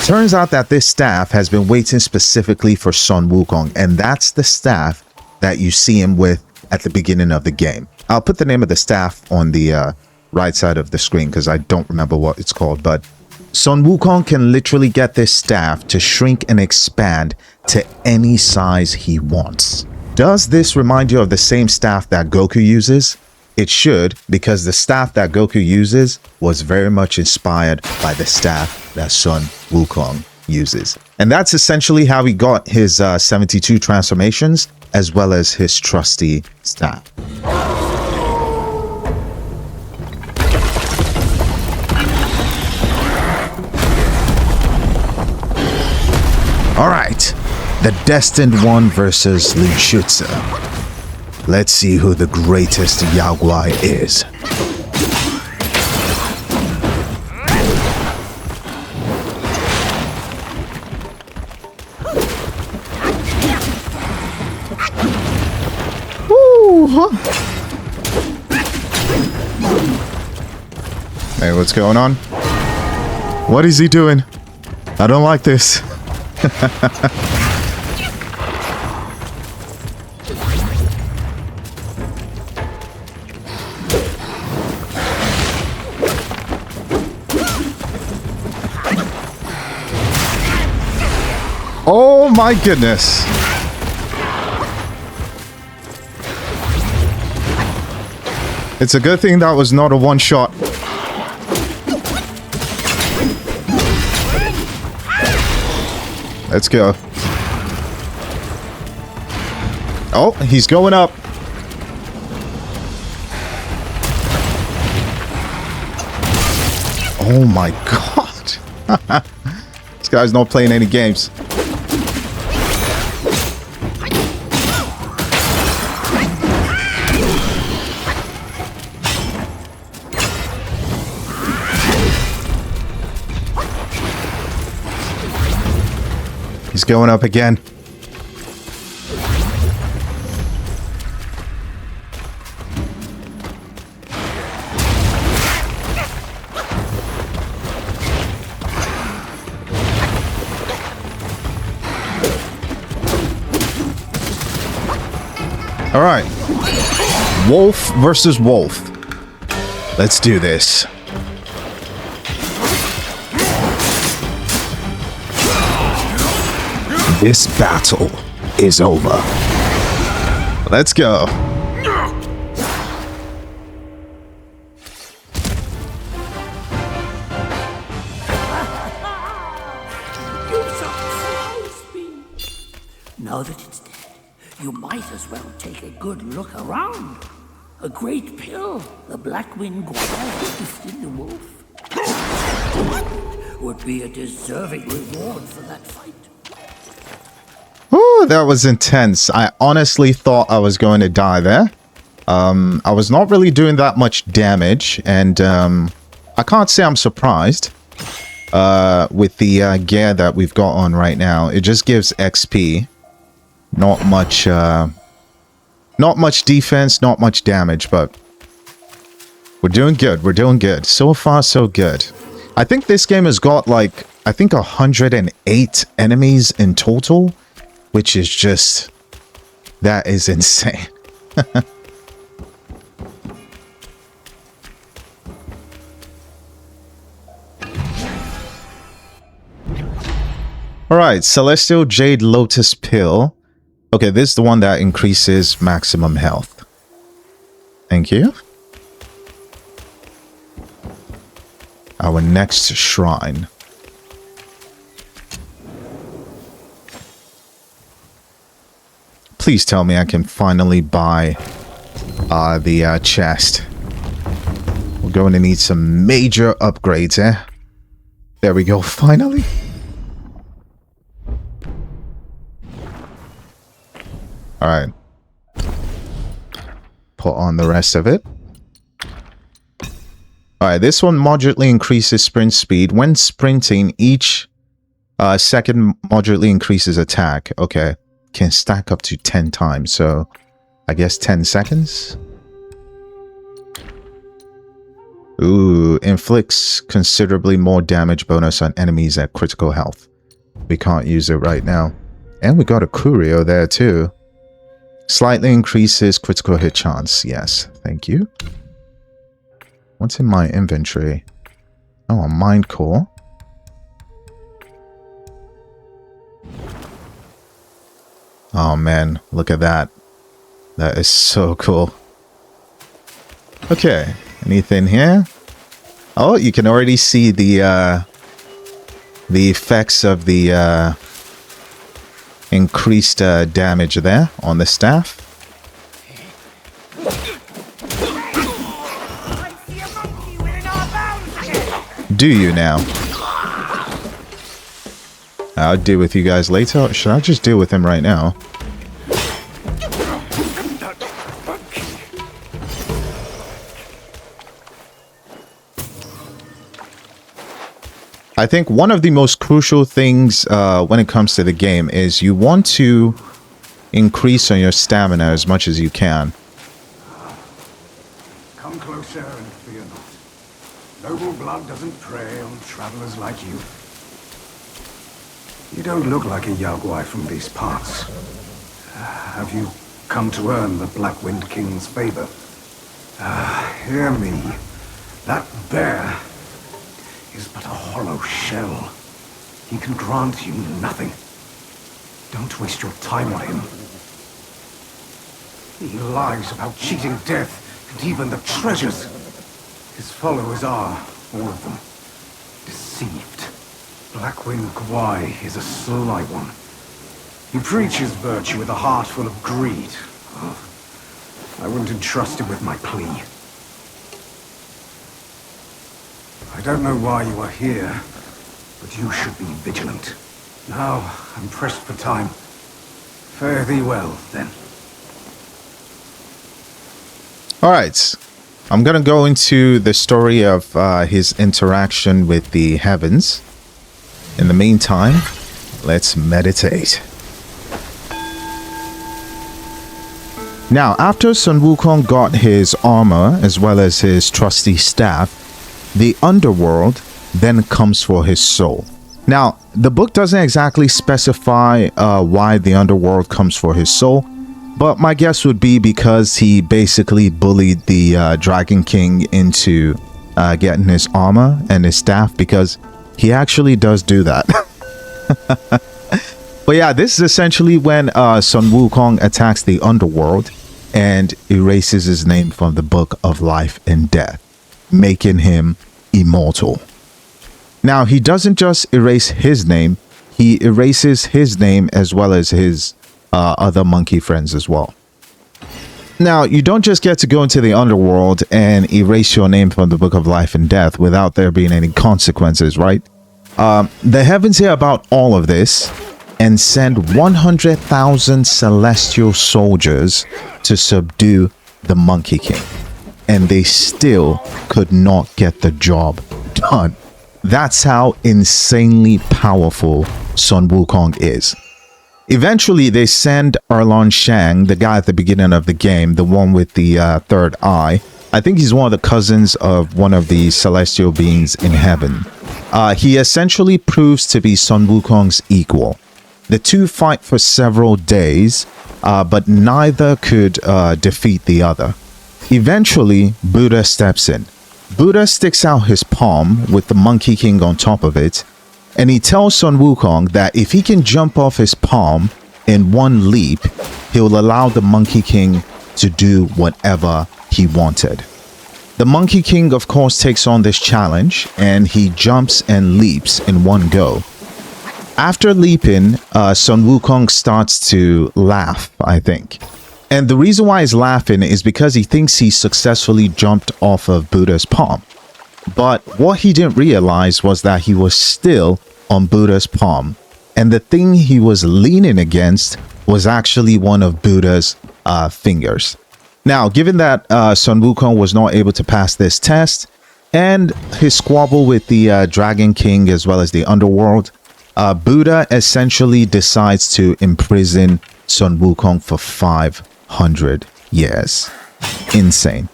A: Turns out that this staff has been waiting specifically for Sun Wukong, and that's the staff that you see him with at the beginning of the game. I'll put the name of the staff on the right side of the screen because I don't remember what it's called, but Sun Wukong can literally get this staff to shrink and expand to any size he wants. Does this remind you of the same staff that Goku uses? It should, because the staff that Goku uses was very much inspired by the staff that Sun Wukong uses. And that's essentially how he got his 72 transformations, as well as his trusty staff. All right, the Destined One versus Lingxuzi. Let's see who the greatest Yao Guai is. Hey, what's going on? What is he doing? I don't like this. Oh my goodness. It's a good thing that was not a one shot. Let's go. Oh, he's going up. Oh my god. This guy's not playing any games. He's going up again. All right. Wolf versus wolf. Let's do this. This battle is over. Let's go.
F: Now that it's dead, you might as well take a good look around. A great pill, the Black-Wind Guai gifted the wolf, would be a deserving reward for that fight.
A: Ooh, that was intense. I honestly thought I was going to die there. I was not really doing that much damage, and I can't say I'm surprised with the gear that we've got on right now. It just gives XP. Not much defense, not much damage, but we're doing good. We're doing good. So far, so good. I think this game has got like, I think 108 enemies in total, which is just, that is insane. Alright, Celestial Jade Lotus Pill. Okay, this is the one that increases maximum health. Thank you. Our next shrine. Please tell me I can finally buy the chest. We're going to need some major upgrades, eh? There we go, finally. Alright. Put on the rest of it. Alright, this one moderately increases sprint speed. When sprinting, each second moderately increases attack. Okay. Can stack up to 10 times, so I guess 10 seconds. Ooh, inflicts considerably more damage bonus on enemies at critical health. We can't use it right now. And we got a Curio there too. Slightly increases critical hit chance. Yes, thank you. What's in my inventory? Oh, a mind core. Oh man, look at that. That is so cool. Okay, anything here? Oh, you can already see the the effects of the increased damage there on the staff. Do you now? I'll deal with you guys later. Should I just deal with him right now? I think one of the most crucial things when it comes to the game is you want to increase on your stamina as much as you can.
G: Come closer and fear not. Noble blood doesn't prey on travelers like you. You don't look like a Guai from these parts. Have you come to earn the Black Wind King's favor? Hear me. That bear is but a hollow shell. He can grant you nothing. Don't waste your time on him. He lies about cheating death and even the treasures. His followers are, all of them, deceived. Blackwind Guai is a sly one. He preaches virtue with a heart full of greed. Oh, I wouldn't entrust him with my plea. I don't know why you are here, but you should be vigilant. Now, I'm pressed for time. Fare thee well, then.
A: Alright, I'm gonna go into the story of his interaction with the heavens. In the meantime, let's meditate. Now, after Sun Wukong got his armor as well as his trusty staff, the underworld then comes for his soul. Now, the book doesn't exactly specify why the underworld comes for his soul, but my guess would be because he basically bullied the Dragon King into getting his armor and his staff, because he actually does do that. But yeah, this is essentially when Sun Wukong attacks the underworld and erases his name from the Book of Life and Death, making him immortal. Now, he doesn't just erase his name, he erases his name as well as his other monkey friends as well. Now, you don't just get to go into the underworld and erase your name from the Book of Life and Death without there being any consequences, right? The heavens hear about all of this and send 100,000 celestial soldiers to subdue the Monkey King. And they still could not get the job done. That's how insanely powerful Sun Wukong is. Eventually, they send Erlon Shang, the guy at the beginning of the game, the one with the third eye. I think he's one of the cousins of one of the celestial beings in heaven. He essentially proves to be Sun Wukong's equal. The two fight for several days, but neither could defeat the other. Eventually, Buddha steps in. Buddha sticks out his palm with the Monkey King on top of it, and he tells Sun Wukong that if he can jump off his palm in one leap, he'll allow the Monkey King to do whatever he wanted. The Monkey King, of course, takes on this challenge, and he jumps and leaps in one go. After leaping, Sun Wukong starts to laugh, I think. And the reason why he's laughing is because he thinks he successfully jumped off of Buddha's palm. But what he didn't realize was that he was still on Buddha's palm. And the thing he was leaning against was actually one of Buddha's fingers. Now, given that Sun Wukong was not able to pass this test, and his squabble with the Dragon King as well as the underworld, Buddha essentially decides to imprison Sun Wukong for 500 years. Insane.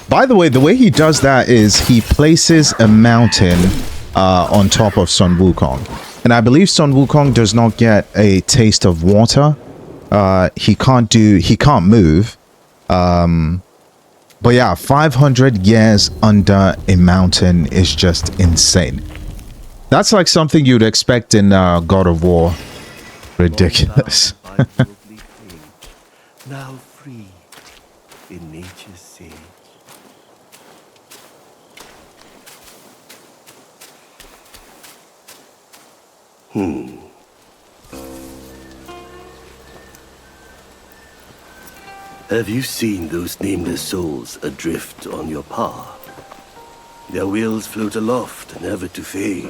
A: By the way he does that is he places a mountain on top of Sun Wukong. And I believe Sun Wukong does not get a taste of water. He can't move. But yeah, 500 years under a mountain is just insane. That's like something you'd expect in God of War. Ridiculous.
H: Now free in nature's sage. Have you seen those nameless souls adrift on your path? Their wheels float aloft, never to fade.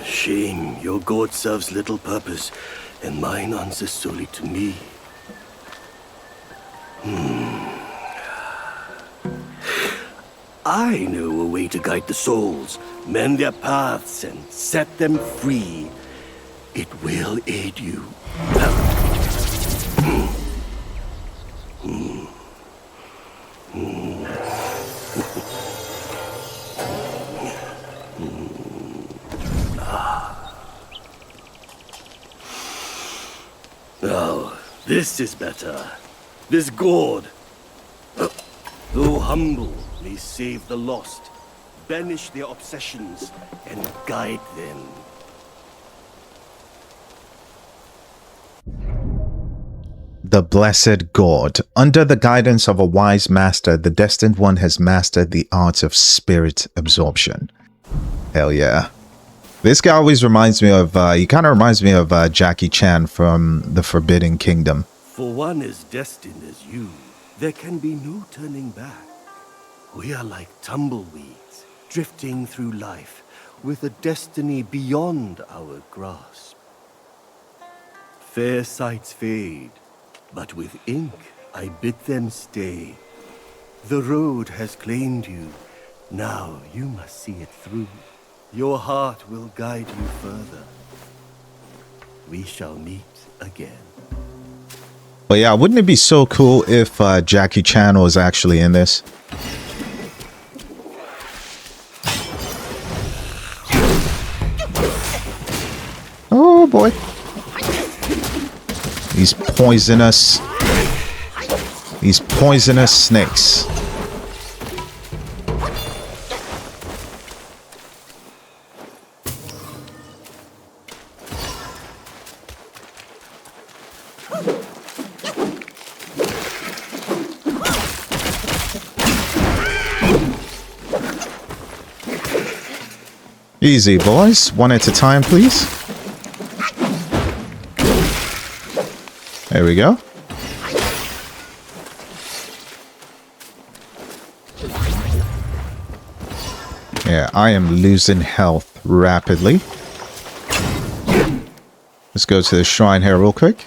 H: Shame, your god serves little purpose, and mine answers solely to me. I know a way to guide the souls, mend their paths, and set them free. It will aid you. Now, this is better. This gourd, though humble, may save the lost, banish their obsessions, and guide them.
A: The Blessed Gourd. Under the guidance of a wise master, the Destined One has mastered the art of spirit absorption. Hell yeah. This guy always reminds me of, he kind of reminds me of Jackie Chan from The Forbidden Kingdom.
H: For one as destined as you, there can be no turning back. We are like tumbleweeds, drifting through life, with a destiny beyond our grasp. Fair sights fade, but with ink I bid them stay. The road has claimed you, now you must see it through. Your heart will guide you further. We shall meet again.
A: But yeah, wouldn't it be so cool if Jackie Chan was actually in this? Oh boy. These poisonous snakes. Easy, boys. One at a time, please. There we go. Yeah, I am losing health rapidly. Let's go to the shrine here real quick.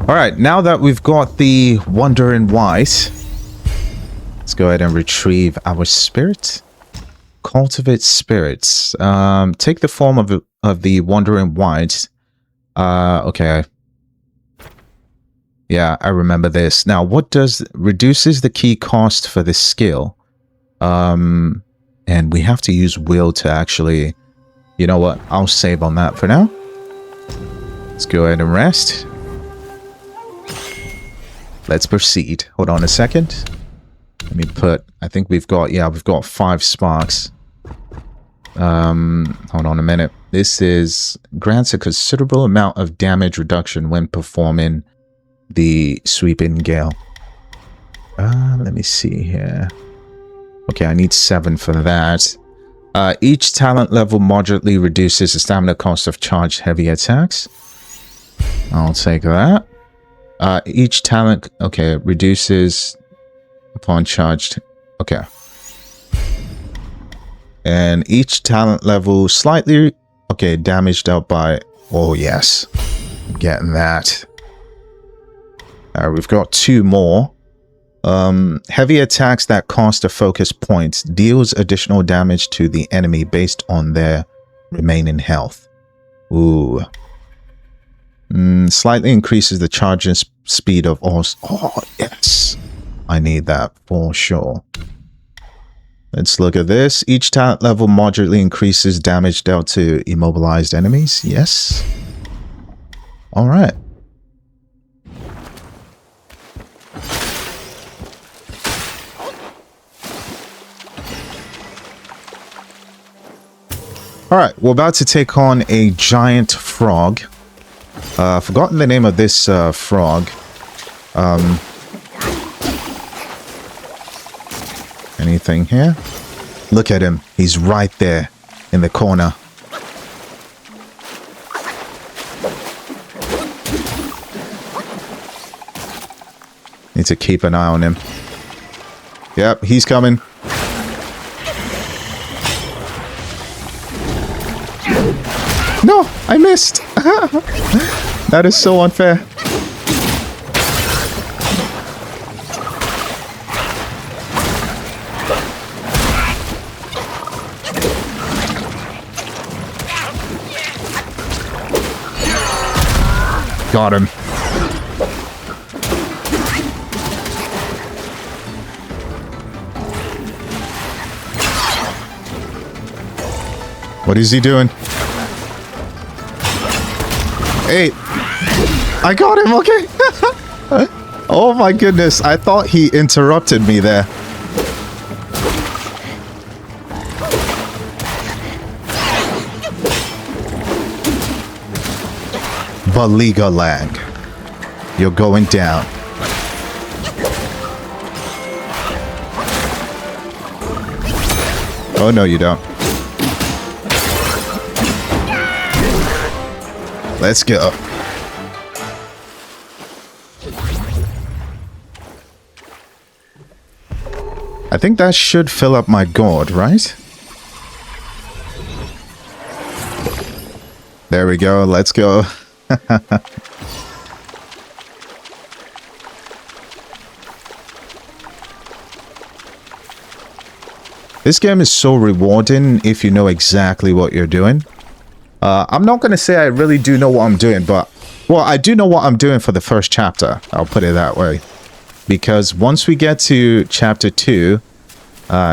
A: Alright, now that we've got the Wandering Wight, let's go ahead and retrieve our spirit. Cultivate spirits. Take the form of the Wandering Wight. Okay. Yeah, I remember this. Now, what does... reduces the key cost for this skill. And we have to use will to actually... You know what? I'll save on that for now. Let's go ahead and rest. Let's proceed. Hold on a second. Let me put... I think we've got... Yeah, we've got 5 sparks. Hold on a minute. This is... grants a considerable amount of damage reduction when performing the Sweeping Gale. Let me see here. Okay, I need 7 for that. Each talent level moderately reduces the stamina cost of charged heavy attacks. I'll take that. Each talent... okay, reduces upon charged... okay. And each talent level slightly... okay, damaged out by... oh, yes. Getting that. We've got 2 more. Heavy attacks that cost a focus point deals additional damage to the enemy based on their remaining health. Ooh. Slightly increases the charging speed of all... oh, yes. I need that for sure. Let's look at this. Each talent level moderately increases damage dealt to immobilized enemies. Yes. All right. All right, we're about to take on a giant frog. Forgotten the name of this Anything here? Look at him. He's right there in the corner. Need to keep an eye on him. Yep, he's coming. No, I missed. That is so unfair. Got him. What is he doing? Hey, I got him, okay. Oh my goodness, I thought he interrupted me there. Baw-Li-Guhh-Lang, you're going down. Oh no, you don't. Let's go. I think that should fill up my gourd, right? There we go. Let's go. This game is so rewarding if you know exactly what you're doing. I'm not going to say I really do know what I'm doing, but... Well, I do know what I'm doing for the first chapter. I'll put it that way. Because once we get to chapter 2,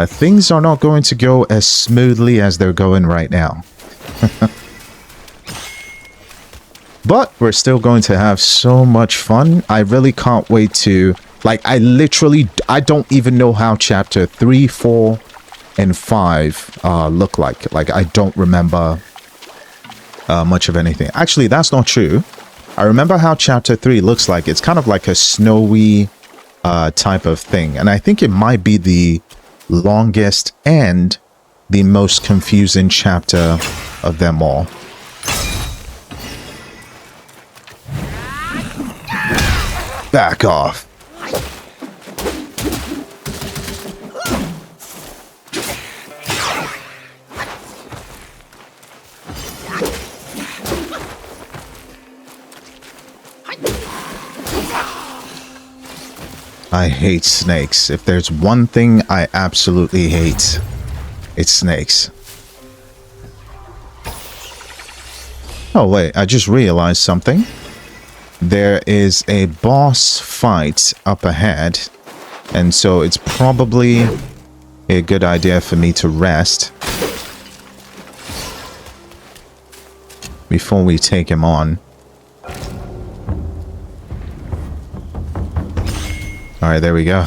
A: things are not going to go as smoothly as they're going right now. But we're still going to have so much fun. I really can't wait to... Like, I don't even know how chapter 3, 4, and 5 look like. Like, I don't remember... much of anything. Actually, that's not true. I remember how chapter 3 looks like. It's kind of like a snowy type of thing. And I think it might be the longest and the most confusing chapter of them all. Back off. I hate snakes. If there's one thing I absolutely hate, it's snakes. Oh wait, I just realized something. There is a boss fight up ahead, and so it's probably a good idea for me to rest before we take him on. Alright, there we go.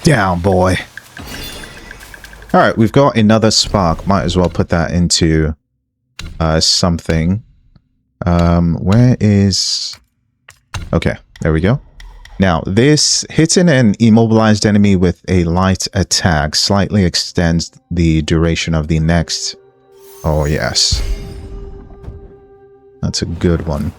A: Down, boy. Alright, we've got another spark. Might as well put that into something. Where is... Okay, there we go. Now, this hitting an immobilized enemy with a light attack slightly extends the duration of the next... Oh, yes. That's a good one.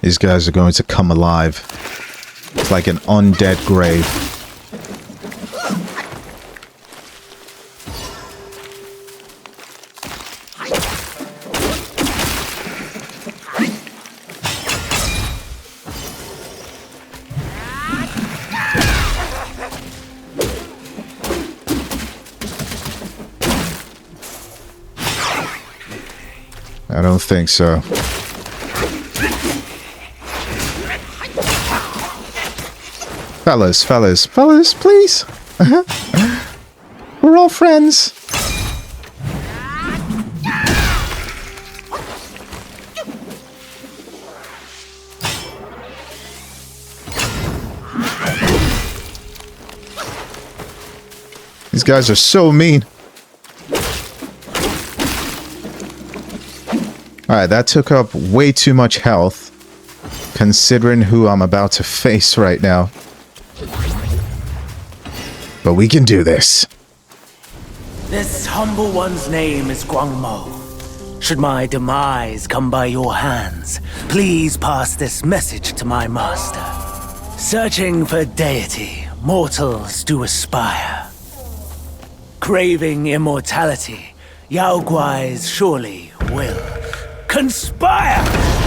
A: These guys are going to come alive. It's like an undead grave. I don't think so. Fellas, please. We're all friends. These guys are so mean. Alright, that took up way too much health, considering who I'm about to face right now. But we can do this.
B: This humble one's name is Guangmou. Should my demise come by your hands, please pass this message to my master. Searching for deity, mortals do aspire. Craving immortality, Yao Guais surely will conspire!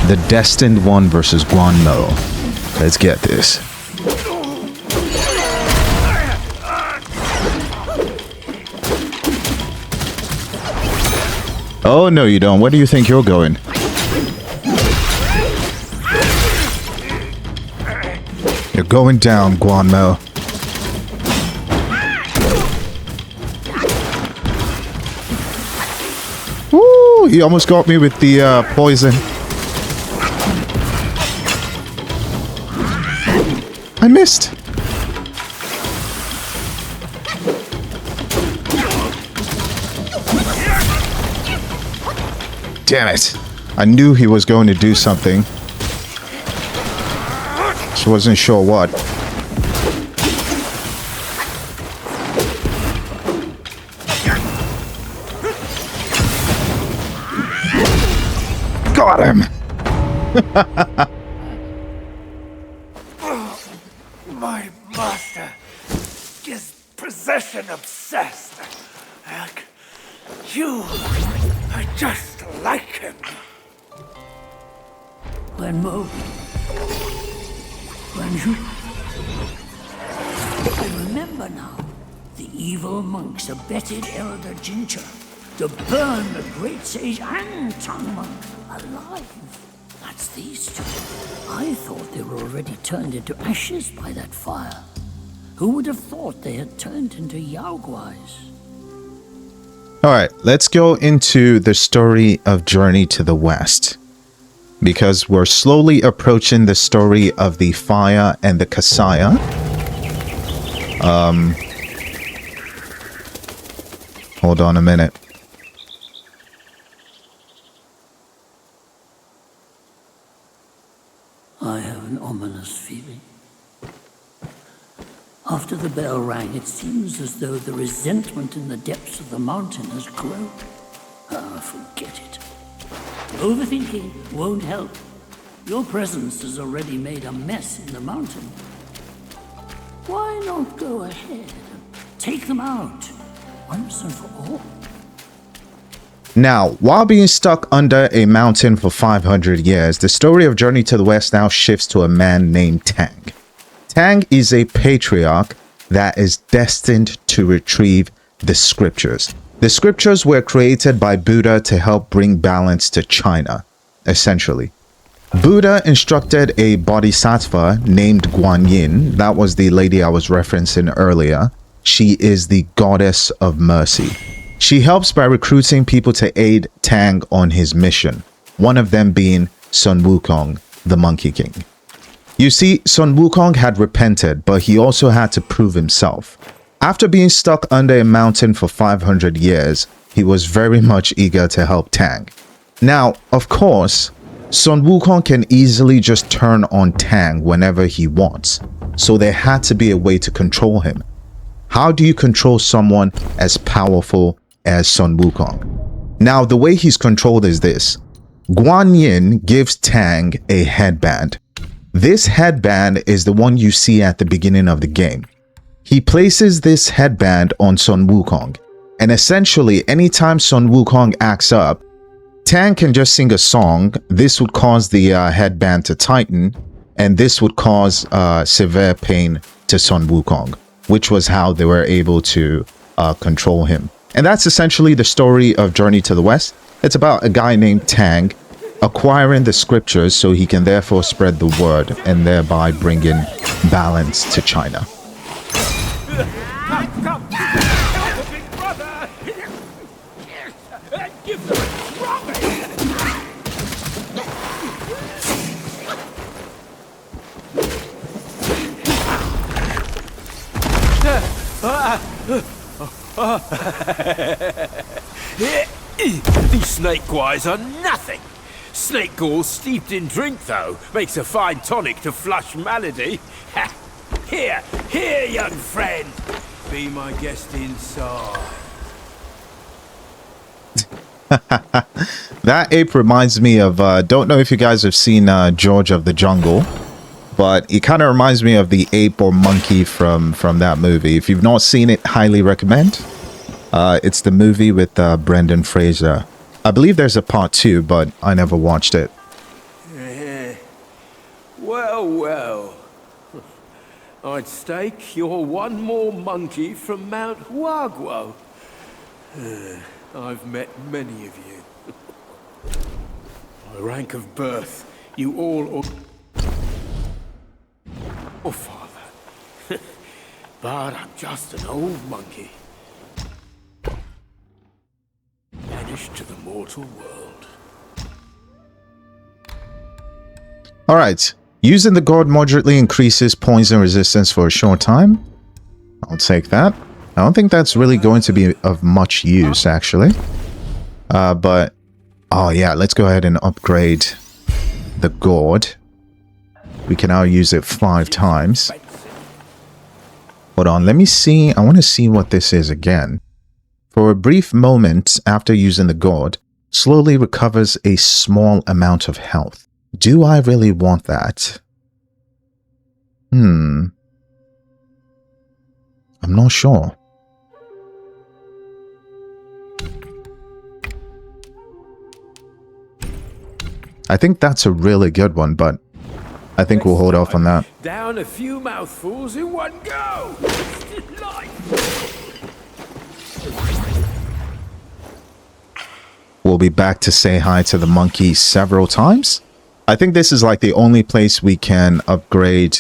A: The Destined One versus Guangmou. Let's get this. Oh, no you don't. Where do you think you're going? You're going down, Guangmou. Woo! He almost got me with the poison. I missed. Damn it. I knew he was going to do something. Just wasn't sure what. Got him!
F: My master is possession obsessed. Like you are just like him. Guanmou. Guangzhi. I remember now. The evil monks abetted Elder Jinchi to burn the great sage and tongue monk alive. That's these two. I thought they were already turned into ashes by that fire. Who would have thought they had turned into Yao Guais?
A: Alright, let's go into the story of Journey to the West. Because we're slowly approaching the story of the Fire and the Kasaya. Hold on a minute.
F: I have an ominous feeling. After the bell rang, it seems as though the resentment in the depths of the mountain has grown. Ah, forget it. Overthinking won't help. Your presence has already made a mess in the mountain. Why not go ahead and take them out, once and for all?
A: Now, while being stuck under a mountain for 500 years, the story of Journey to the West now shifts to a man named Tang. Tang is a patriarch that is destined to retrieve the scriptures. The scriptures were created by Buddha to help bring balance to China, essentially. Buddha instructed a bodhisattva named Guanyin. That was the lady I was referencing earlier. She is the goddess of mercy. She helps by recruiting people to aid Tang on his mission, one of them being Sun Wukong, the Monkey King. You see, Sun Wukong had repented, but he also had to prove himself. After being stuck under a mountain for 500 years, he was very much eager to help Tang. Now, of course, Sun Wukong can easily just turn on Tang whenever he wants, so there had to be a way to control him. How do you control someone as powerful as Sun Wukong? Now, the way he's controlled is this. Guanyin gives Tang a headband. This headband is the one you see at the beginning of the game. He places this headband on Sun Wukong, and essentially anytime Sun Wukong acts up, Tang can just sing a song. This would cause the headband to tighten, and this would cause severe pain to Sun Wukong, which was how they were able to control him. And that's essentially the story of Journey to the West. It's about a guy named Tang acquiring the scriptures so he can therefore spread the word and thereby bring in balance to China.
I: These snake guais are nothing. Snake gall steeped in drink, though, makes a fine tonic to flush malady. Here, young friend. Be my guest inside.
A: That ape reminds me of, don't know if you guys have seen George of the Jungle, but it kind of reminds me of the ape or monkey from that movie. If you've not seen it, highly recommend. It's the movie with Brendan Fraser. I believe there's a part 2, but I never watched it.
I: Well. I'd stake you're one more monkey from Mount Huaguo. I've met many of you. By rank of birth, you all or father. But I'm just an old monkey. Banished to the mortal world.
A: Alright. Using the gourd moderately increases poison resistance for a short time. I'll take that. I don't think that's really going to be of much use, actually. But... oh yeah, let's go ahead and upgrade the gourd. We can now use it 5 times. Hold on, let me see. I want to see what this is again. For a brief moment after using the gourd, slowly recovers a small amount of health. Do I really want that? I'm not sure. I think that's a really good one, but I think we'll hold off on that.
I: Down a few mouthfuls in one go.
A: We'll be back to say hi to the monkey several times. I think this is like the only place we can upgrade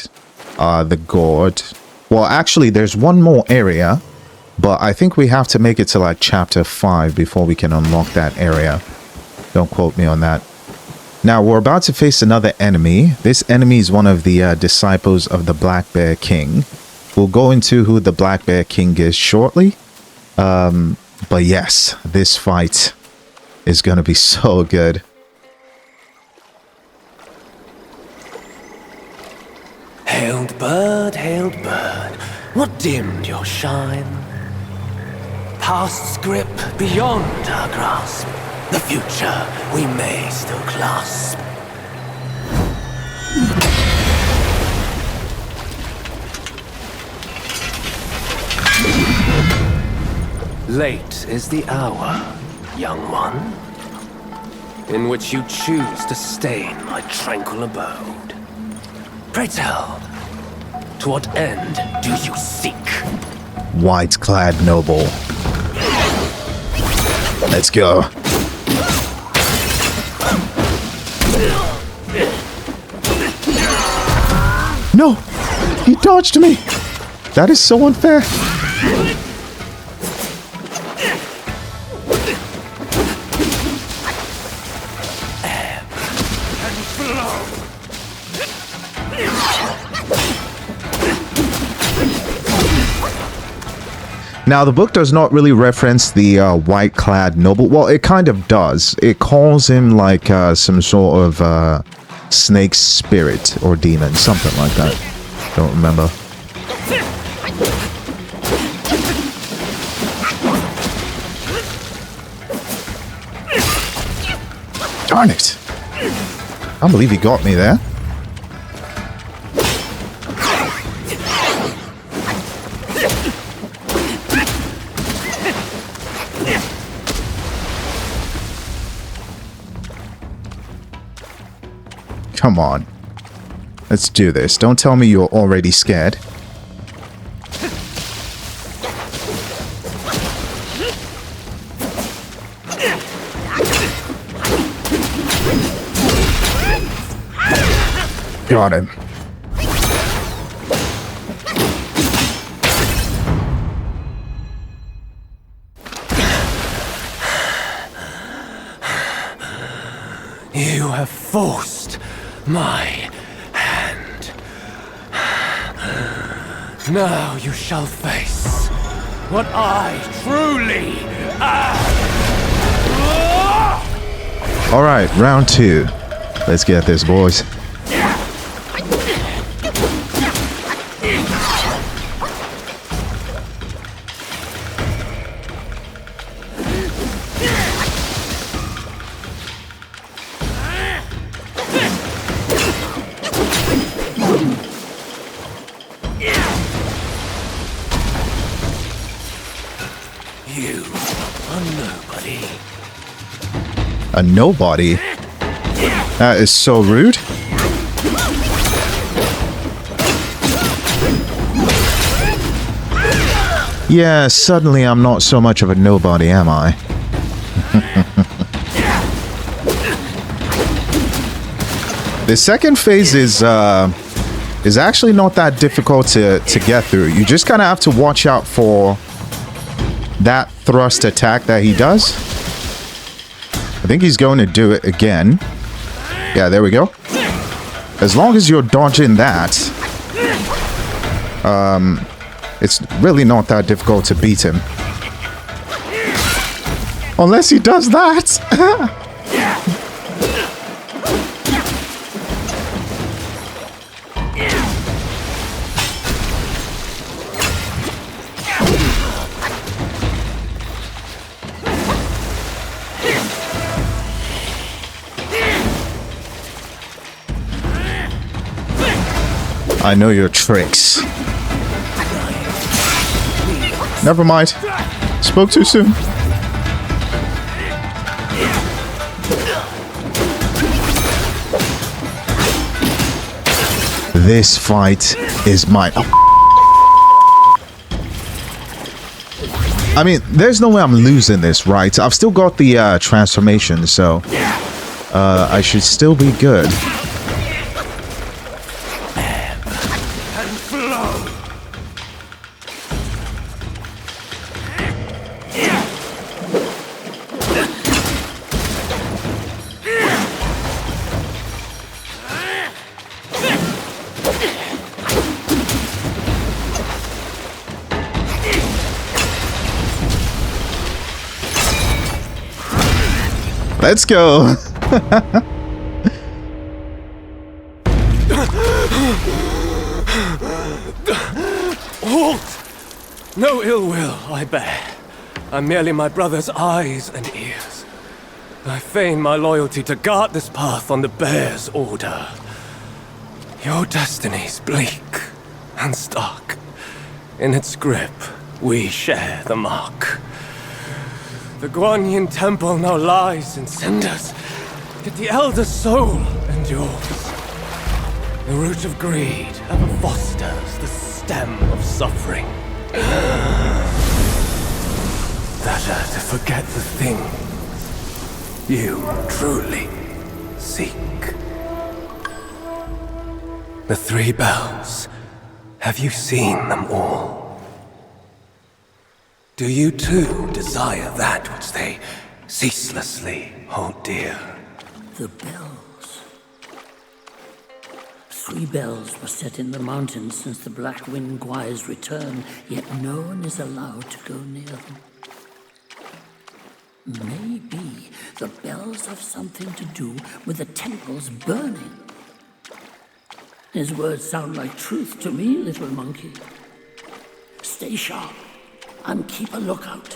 A: the gourd. Well, actually, there's one more area, but I think we have to make it to like chapter 5 before we can unlock that area. Don't quote me on that. Now, we're about to face another enemy. This enemy is one of the disciples of the Black Bear King. We'll go into who the Black Bear King is shortly. But yes, this fight is going to be so good.
J: Hailed bird, what dimmed your shine? Past's grip beyond our grasp. The future we may still clasp. Late is the hour, young one, in which you choose to stain my tranquil abode. Pray tell, to what end do you seek?
A: Whiteclad Noble. Let's go. No! He dodged me! That is so unfair! Now, the book does not really reference the Whiteclad Noble. Well, it kind of does. It calls him like some sort of snake spirit or demon, something like that. Don't remember. Darn it! I can't believe he got me there. Come on. Let's do this. Don't tell me you're already scared. Got him.
J: You have forced my hand. Now you shall face what I truly am.
A: All right, round 2. Let's get this, boys.
J: You are nobody.
A: A nobody? That is so rude. Yeah, suddenly I'm not so much of a nobody, am I? The second phase is actually not that difficult to get through. You just kind of have to watch out for that thrust attack that he does. I think he's going to do it again. Yeah, there we go. As long as you're dodging that, it's really not that difficult to beat him. Unless he does that. I know your tricks. Never mind. Spoke too soon. This fight is my... I mean, there's no way I'm losing this, right? I've still got the transformation, so I should still be good. Let's go.
J: Halt! No ill will I bear. I'm merely my brother's eyes and ears. I feign my loyalty to guard this path on the bear's order. Your destiny's bleak and stark. In its grip, we share the mark. The Guanyin temple now lies in cinders, yet the elder soul endures. The root of greed ever fosters the stem of suffering. Better to forget the things you truly seek. The 3 bells, have you seen them all? Do you too desire that which they ceaselessly hold dear?
F: The bells. 3 bells were set in the mountains since the Black Wind Guai's return, yet no one is allowed to go near them. Maybe the bells have something to do with the temple's burning. His words sound like truth to me, little monkey. Stay sharp and keep a lookout.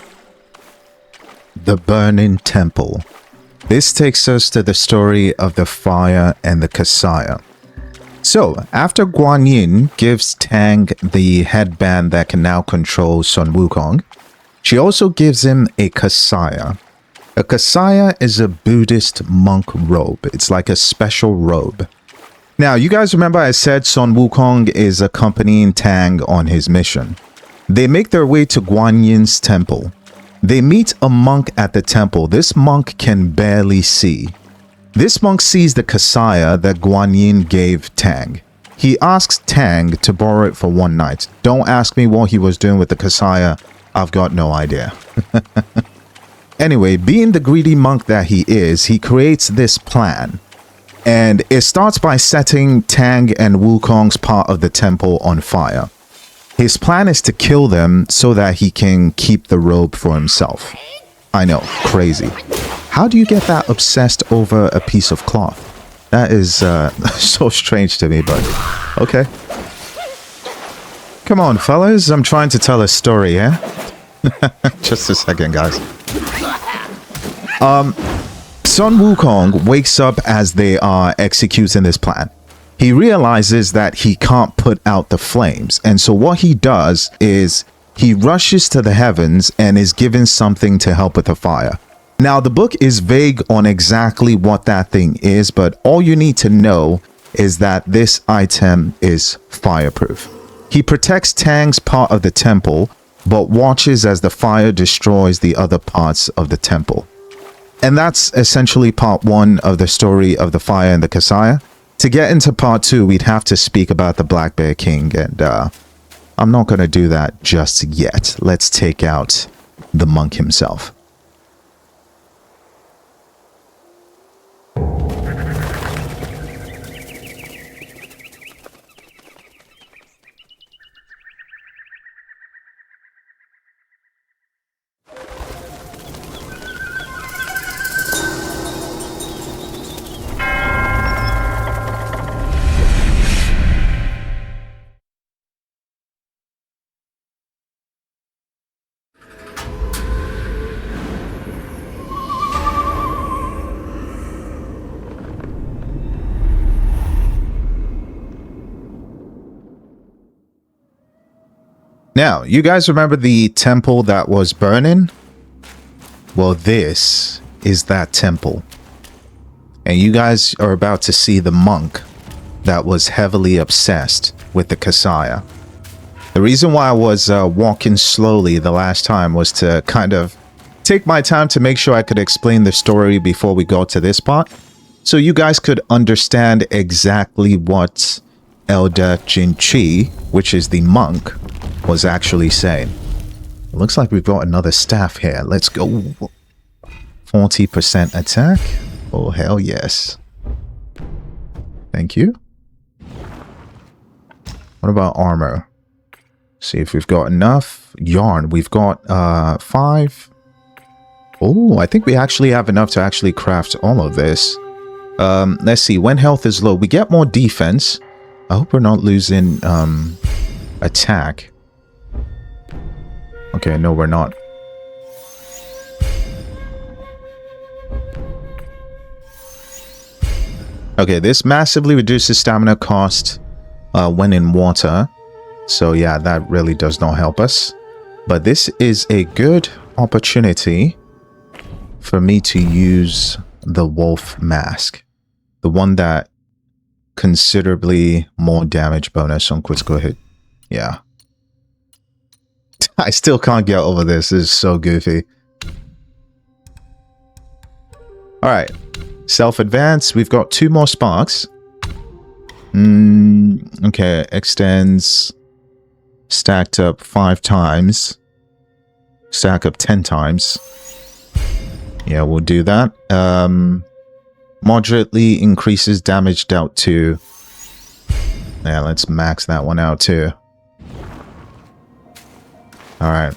A: The Burning Temple. This takes us to the story of the fire and the Kasaya. So, after Guanyin gives Tang the headband that can now control Sun Wukong, she also gives him a Kasaya. A Kasaya is a Buddhist monk robe. It's like a special robe. Now, you guys remember I said Sun Wukong is accompanying Tang on his mission. They make their way to Guanyin's temple. They meet a monk at the temple. This monk can barely see. This monk sees the Kasaya that Guanyin gave Tang. He asks Tang to borrow it for one night. Don't ask me what he was doing with the Kasaya. I've got no idea. Anyway, being the greedy monk that he is, he creates this plan. And it starts by setting Tang and Wukong's part of the temple on fire. His plan is to kill them so that he can keep the robe for himself. I know, crazy. How do you get that obsessed over a piece of cloth? That is so strange to me, but okay. Come on, fellas. I'm trying to tell a story, yeah? Just a second, guys. Sun Wukong wakes up as they are executing this plan. He realizes that he can't put out the flames, and so what he does is he rushes to the heavens and is given something to help with the fire. Now, the book is vague on exactly what that thing is, but all you need to know is that this item is fireproof. He protects Tang's part of the temple, but watches as the fire destroys the other parts of the temple. And that's essentially part 1 of the story of the fire and the Kasaya. To get into part 2, we'd have to speak about the Black Bear King, and I'm not going to do that just yet. Let's take out the monk himself. Now, you guys remember the temple that was burning? Well, this is that temple. And you guys are about to see the monk that was heavily obsessed with the Kasaya. The reason why I was walking slowly the last time was to kind of take my time to make sure I could explain the story before we go to this part, so you guys could understand exactly what Elder Jinchi, which is the monk, was actually saying. It looks like we've got another staff here. Let's go. 40% attack. Oh, hell yes. Thank you. What about armor? See if we've got enough. Yarn. We've got 5. Oh, I think we actually have enough to actually craft all of this. Let's see. When health is low, we get more defense. I hope we're not losing attack. Okay, no, we're not. Okay, this massively reduces stamina cost when in water. So yeah, that really does not help us. But this is a good opportunity for me to use the wolf mask. The one that considerably more damage bonus on critical hit. Yeah. I still can't get over this. This is so goofy. Alright. Self-advance. We've got 2 more sparks. Okay. Extends. Stacked up 5 times. Stack up 10 times. Yeah, we'll do that. Moderately increases damage dealt to. Yeah, let's max that one out too. Alright.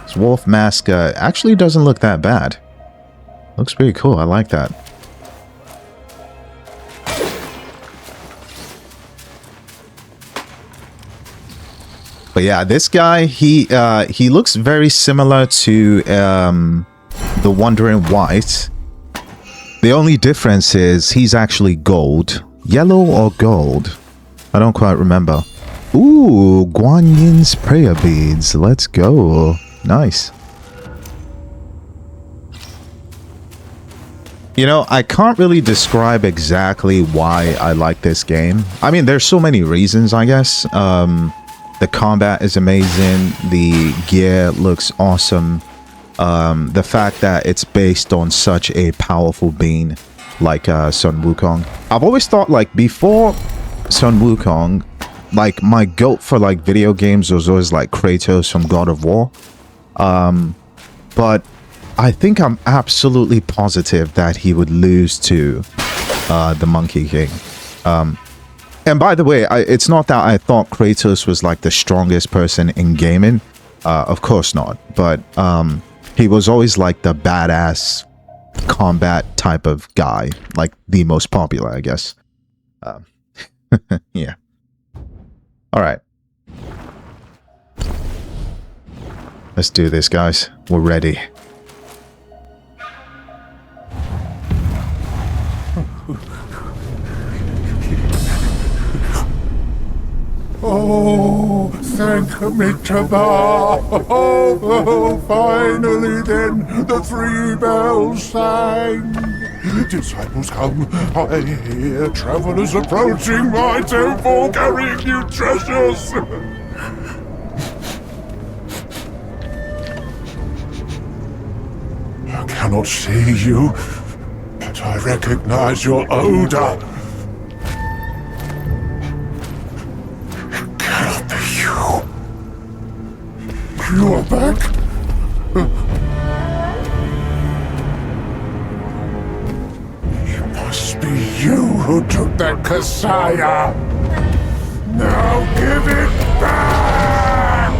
A: This wolf mask actually doesn't look that bad. Looks pretty cool. I like that. But yeah, this guy, he looks very similar to the Wandering Wight. The only difference is he's actually gold. Yellow or gold? I don't quite remember. Ooh, Guanyin's prayer beads. Let's go. Nice. You know, I can't really describe exactly why I like this game. I mean, there's so many reasons, I guess. The combat is amazing. The gear looks awesome. The fact that it's based on such a powerful being like Sun Wukong. I've always thought, like, before Sun Wukong, like, my goat for, like, video games was always, like, Kratos from God of War. But I think I'm absolutely positive that he would lose to the Monkey King. And by the way, it's not that I thought Kratos was like the strongest person in gaming. Of course not. But he was always like the badass combat type of guy. Like the most popular, I guess. Yeah. Alright. Let's do this, guys. We're ready.
K: Oh, thank me to thou. Oh, finally then the 3 bells sang. Disciples come, I hear travelers approaching my temple carrying new treasures. I cannot see you, but I recognize your odor. You are back? It must be you who took that Kasaya. Now give it back!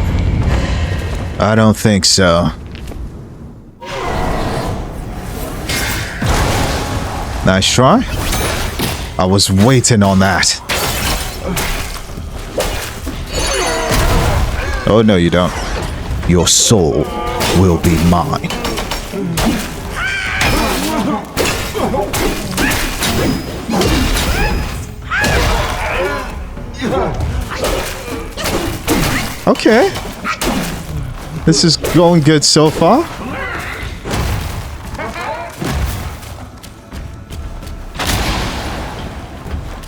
A: I don't think so. Nice try. I was waiting on that. Oh, no, you don't. Your soul will be mine. Okay. This is going good so far.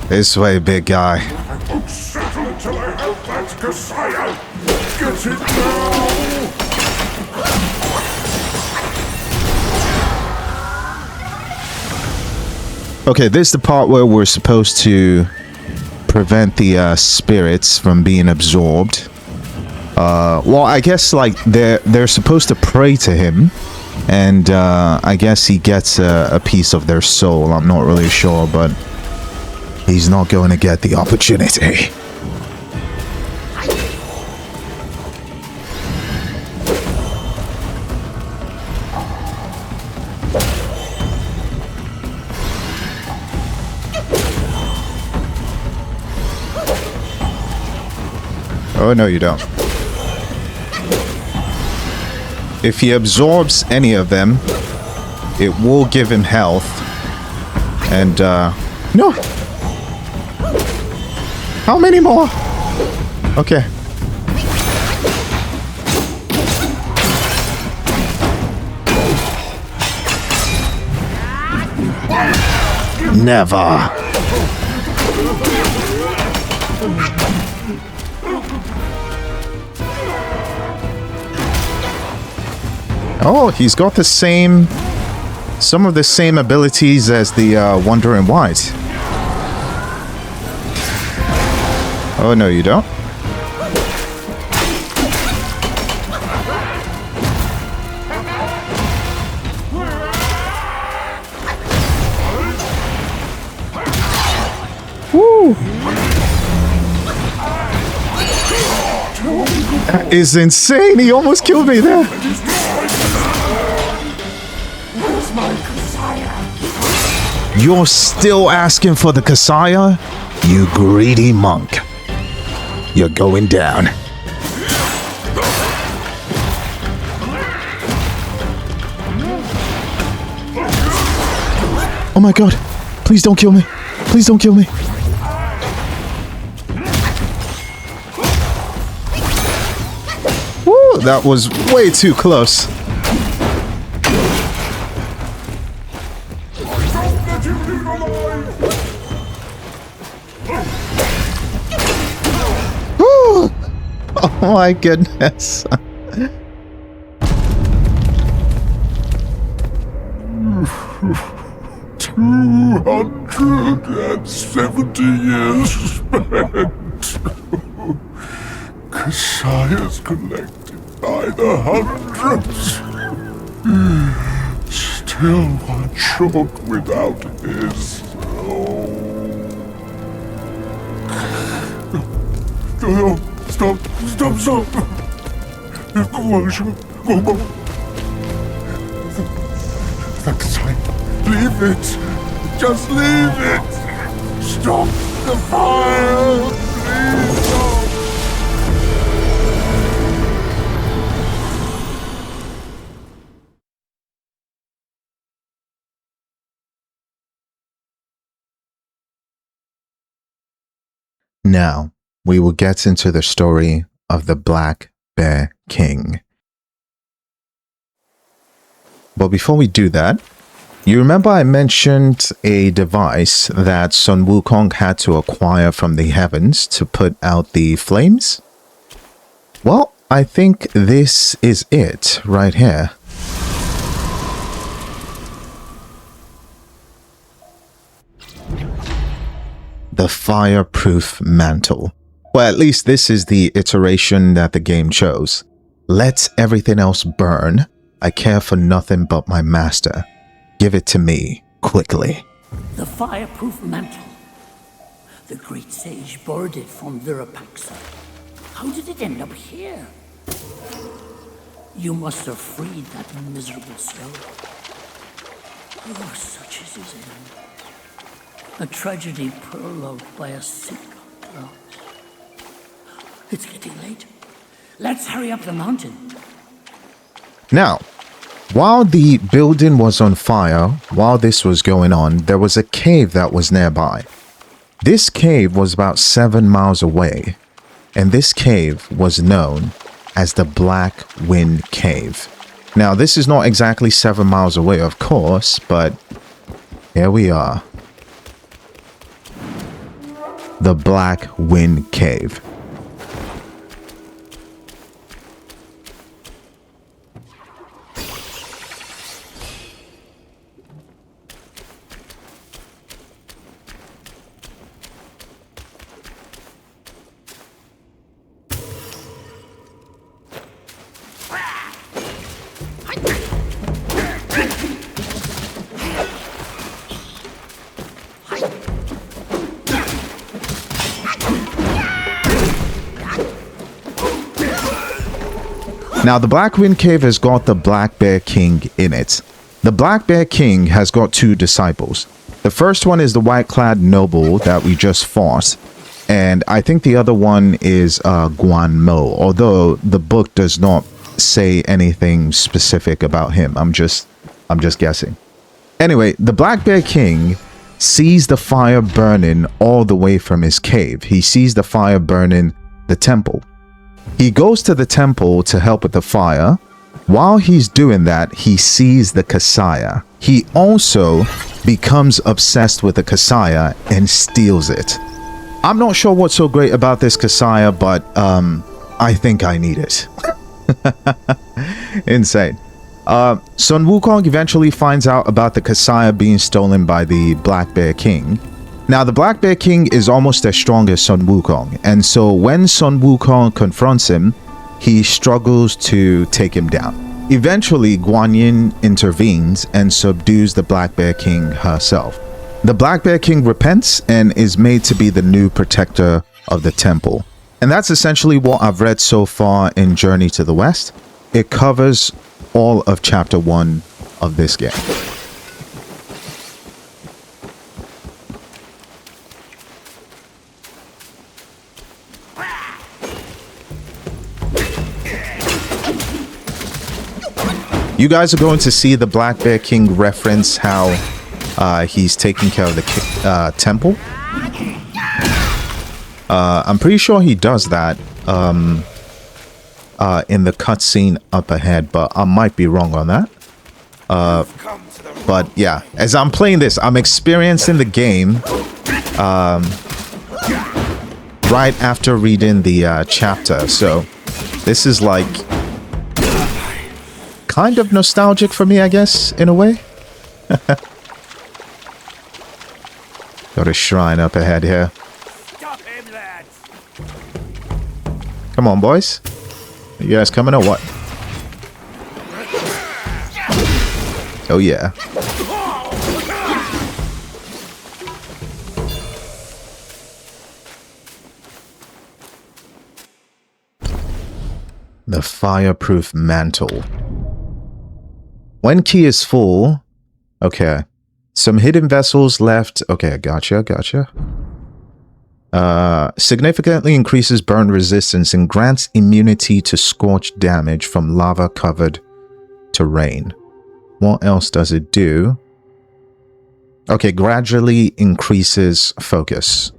A: This way, big guy.
K: I won't settle until I have that Kasaya. Get it now!
A: Okay, this is the part where we're supposed to prevent the spirits from being absorbed. Well, I guess like they're supposed to pray to him, and I guess he gets a piece of their soul. I'm not really sure, but he's not going to get the opportunity. Oh, no, you don't. If he absorbs any of them, it will give him health. And, no! How many more? Okay. Never. Oh, he's got the same... some of the same abilities as the Wandering Wight. Oh, no, you don't. Woo! That is insane! He almost killed me there! You're still asking for the Kasaya? You greedy monk. You're going down. Oh my god. Please don't kill me. Please don't kill me. Woo, that was way too close. Oh my goodness.
K: 270 years spent. Kasaya's collected by the hundreds. Still one short without his soul. Stop. Guangzhi, Guangmou. That's time. Leave it. Just leave it. Stop the fire. Please stop.
A: Now, we will get into the story of the Black Bear King. But before we do that, you remember I mentioned a device that Sun Wukong had to acquire from the heavens to put out the flames? Well, I think this is it right here. The Fireproof Mantle. Well, at least this is the iteration that the game chose. Let everything else burn. I care for nothing but my master. Give it to me, quickly.
F: The Fireproof Mantle. The great sage borrowed it from Virapaxa. How did it end up here? You must have freed that miserable soul. Oh, such is his end. A tragedy prologued by a single glance. It's getting late. Let's hurry up the mountain.
A: Now, while the building was on fire, while this was going on, there was a cave that was nearby. This cave was about 7 miles away, and this cave was known as the Black Wind Cave. Now, this is not exactly 7 miles away, of course, but here we are. The Black Wind Cave. Now, the Black Wind Cave has got the Black Bear King in it. The Black Bear King has got 2 disciples. The first one is the Whiteclad Noble that we just fought, and I think the other one is Guangmou, although the book does not say anything specific about him. I'm just guessing. Anyway, the Black Bear King sees the fire burning all the way from his cave. He sees the fire burning the temple. He goes to the temple to help with the fire. While he's doing that, he sees the Kasaya. He also becomes obsessed with the Kasaya and steals it. I'm not sure what's so great about this Kasaya, but I think I need it. Insane. Sun Wukong eventually finds out about the Kasaya being stolen by the Black Bear King. Now, the Black Bear King is almost as strong as Sun Wukong, and so when Sun Wukong confronts him, he struggles to take him down. Eventually, Guanyin intervenes and subdues the Black Bear King herself. The Black Bear King repents and is made to be the new protector of the temple. And that's essentially what I've read so far in Journey to the West. It covers all of Chapter 1 of this game. You guys are going to see the Black Bear King reference how he's taking care of the temple. I'm pretty sure he does that in the cutscene up ahead, but I might be wrong on that. But yeah, as I'm playing this, I'm experiencing the game right after reading the chapter, so this is like kind of nostalgic for me, I guess, in a way. Got a shrine up ahead here.
I: Stop him, lads!
A: Come on, boys. Are you guys coming or what? Oh, yeah. The Fireproof Mantle. When key is full... Okay. Some hidden vessels left. Okay, gotcha. Significantly increases burn resistance and grants immunity to scorch damage from lava-covered terrain. What else does it do? Okay, gradually increases focus.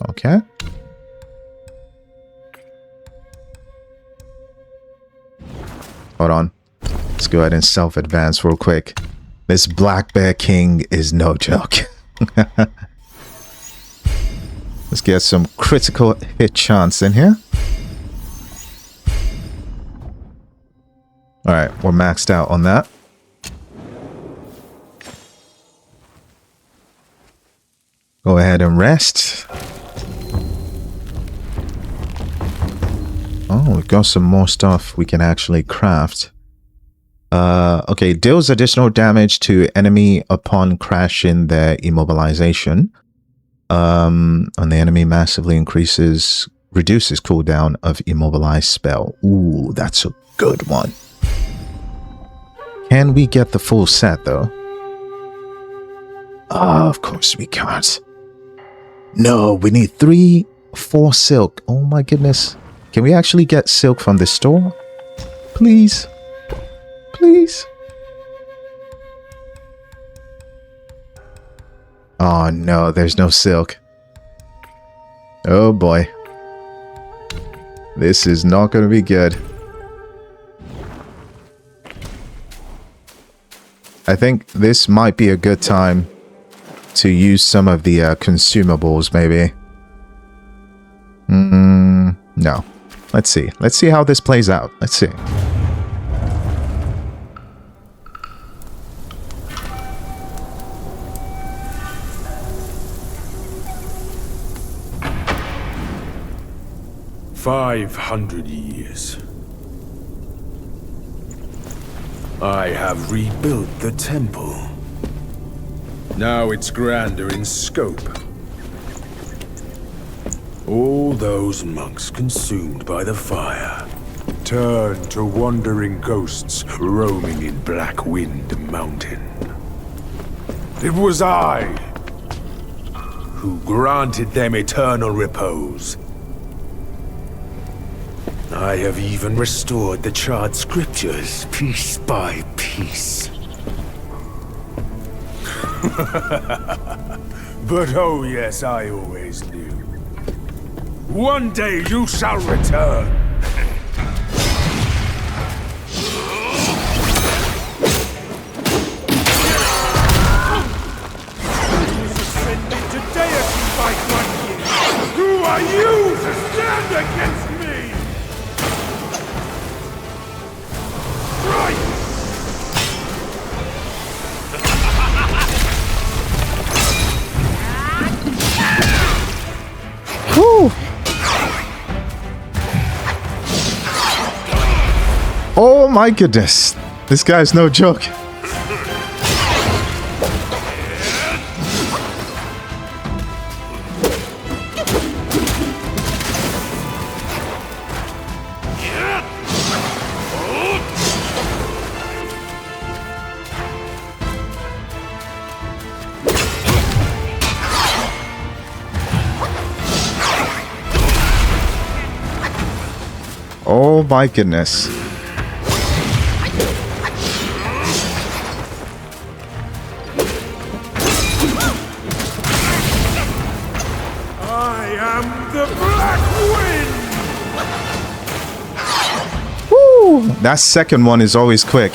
A: Okay. Hold on. Let's go ahead and self-advance real quick. This Black Bear King is no joke. Let's get some critical hit chance in here. Alright, we're maxed out on that. Go ahead and rest. Oh, we've got some more stuff we can actually craft. Okay, deals additional damage to enemy upon crashing their immobilization. And the enemy massively reduces cooldown of immobilized spell. Ooh, that's a good one. Can we get the full set though? Oh, of course we can't. No, we need 4 silk. Oh my goodness. Can we actually get silk from this store? Please. Please. Oh no, there's no silk. Oh boy. This is not going to be good. I think this might be a good time to use some of the consumables, maybe. No. Let's see. Let's see how this plays out. Let's see.
I: "500 years. I have rebuilt the temple. Now it's grander in scope. All those monks consumed by the fire turn to wandering ghosts roaming in Black Wind Mountain. It was I who granted them eternal repose. I have even restored the charred scriptures piece by piece. But oh yes, I always knew. One day you shall return. Ascended to deity by Guanyin. Who are you to stand against me? Right!
A: Whew. Oh my goodness. This guy's no joke. Oh my goodness.
I: I am the Black Wind!
A: Woo! That second one is always quick.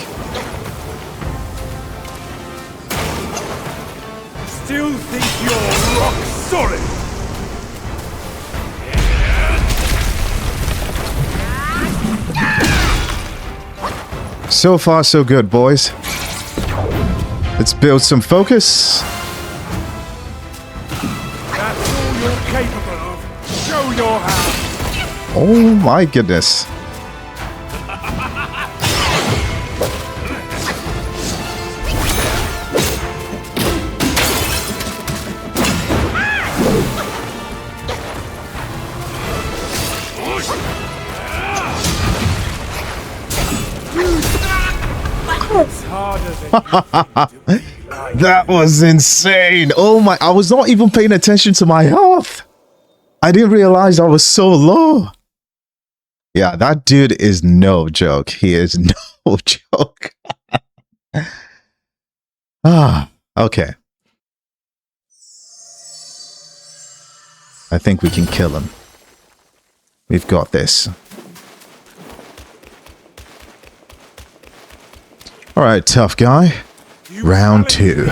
I: Still think you're rock solid?
A: So far, so good, boys. Let's build some focus.
I: That's all you're capable of. Show your hand.
A: Oh my goodness.
I: It's harder than
A: That was insane. Oh my, I was not even paying attention to my health. I didn't realize I was so low. Yeah, that dude is no joke. He is no joke. Okay. I think we can kill him. We've got this. Alright, tough guy. Round 2.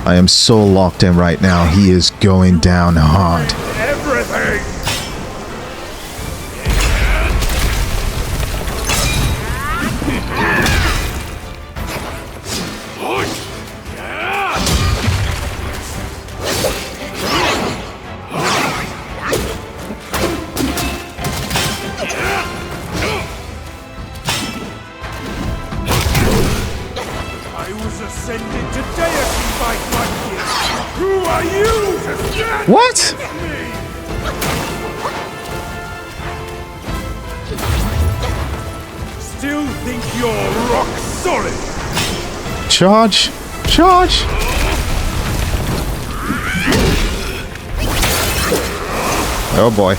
A: I am so locked in right now. He is going down hard.
I: everything!
A: What?
I: Still think you're rock solid?
A: Charge! Charge! Oh boy.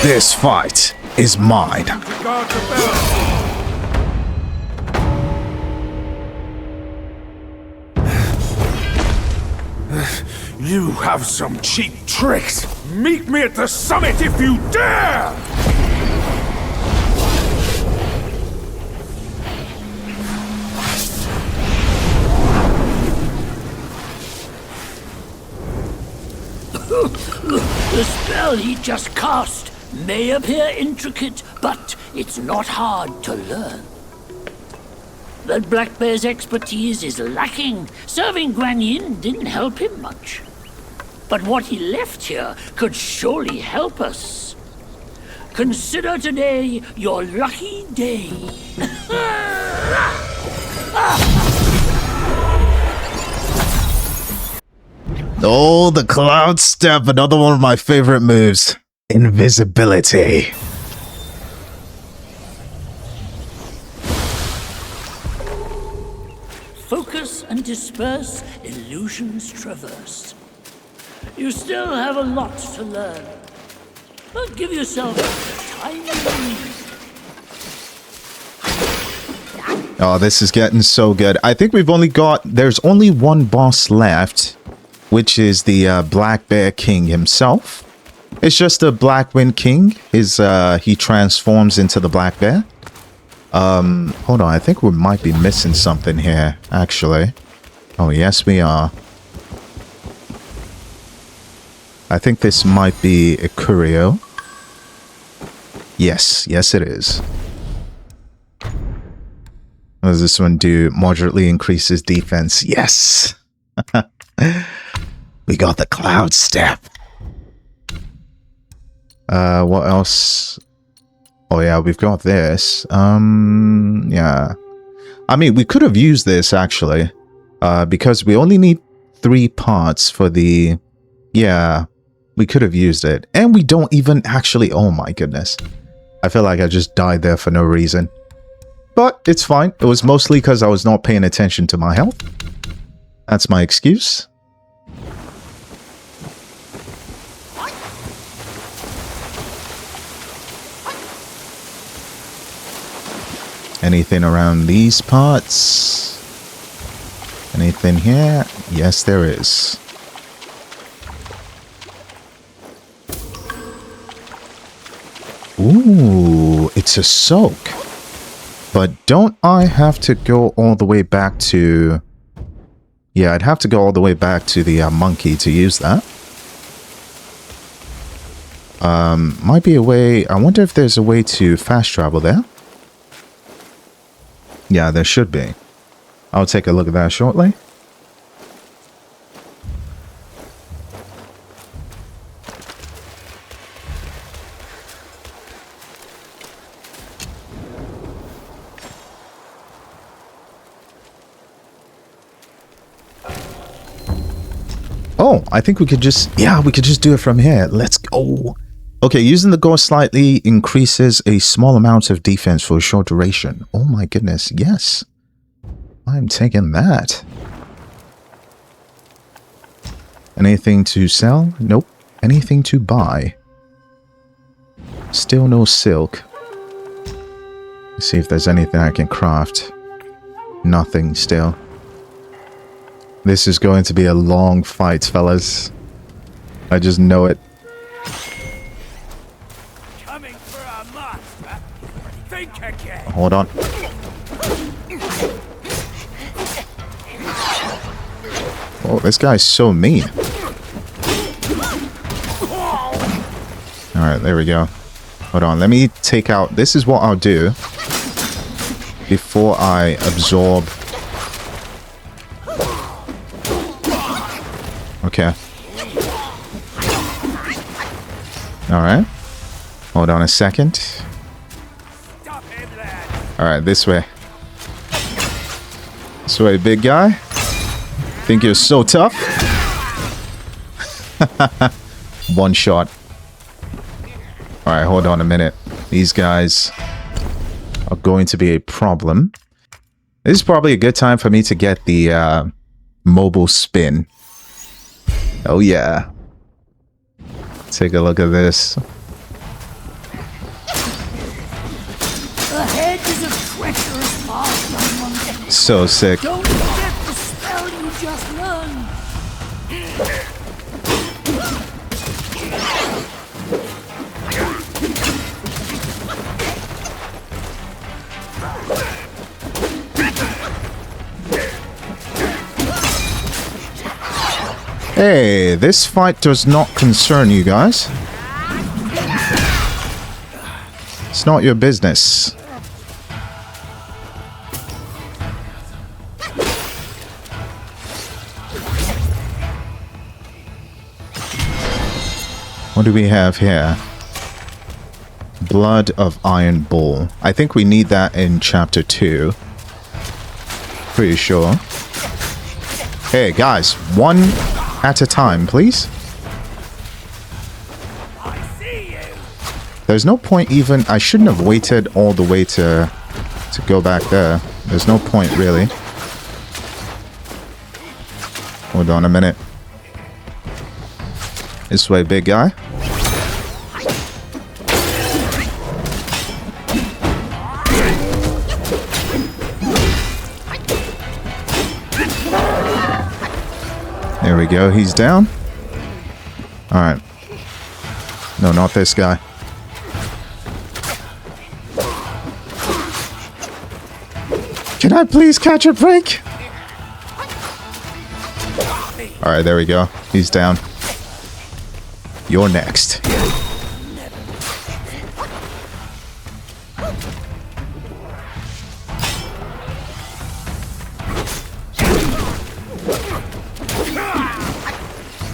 A: This fight is mine.
I: You have some cheap tricks. Meet me at the summit if you dare!
F: The spell he just cast may appear intricate, but it's not hard to learn. But Black Bear's expertise is lacking. Serving Guanyin didn't help him much. But what he left here could surely help us. Consider today your lucky day.
A: Oh, the cloud step, another one of my favorite moves. Invisibility.
F: Focus and disperse, illusions traverse. You still have a lot to learn, but give yourself time to breathe.
A: Oh, this is getting so good. I think there's only one boss left, which is the Black Bear King himself. It's just a Black Wind King. He transforms into the Black Bear. Hold on, I think we might be missing something here, actually. Oh, yes, we are. I think this might be a curio. Yes, yes it is. What does this one do? Moderately increases defense. Yes! We got the cloud step. What else? Oh yeah, we've got this. Yeah. I mean, we could have used this actually. Because we only need 3 parts for the... Yeah, we could have used it. And we don't even actually... Oh my goodness. I feel like I just died there for no reason. But it's fine. It was mostly because I was not paying attention to my health. That's my excuse. Anything around these parts? Anything here? Yes, there is. Ooh, it's a soak. But don't I have to go all the way back to... Yeah, I'd have to go all the way back to the monkey to use that. Might be a way... I wonder if there's a way to fast travel there. Yeah, there should be. I'll take a look at that shortly. Oh, I think we could just... Yeah, we could just do it from here. Let's go. Okay, using the gore slightly increases a small amount of defense for a short duration. Oh my goodness, yes. I'm taking that. Anything to sell? Nope. Anything to buy? Still no silk. Let's see if there's anything I can craft. Nothing still. This is going to be a long fight, fellas. I just know it.
I: Coming for our master. Think again.
A: Hold on. Oh, this guy's so mean. Alright, there we go. Hold on, let me take out... This is what I'll do before I absorb... Okay. Alright. Hold on a second. Alright, this way. This way, big guy. Think you're so tough? One shot. Alright, hold on a minute. These guys are going to be a problem. This is probably a good time for me to get the mobile spin. Oh yeah. Take a look at this.
F: Ahead is a treacherous path, young monkey.
A: So sick.
F: Don't forget the spell you just learned.
A: Hey, this fight does not concern you guys. It's not your business. What do we have here? Blood of Iron Bull. I think we need that in chapter 2. Pretty sure. Hey guys, one at a time, please. There's no point even... I shouldn't have waited all the way to go back there. There's no point, really. Hold on a minute. This way, big guy. There we go, he's down. Alright. No, not this guy. Can I please catch a break? Alright, there we go. He's down. You're next.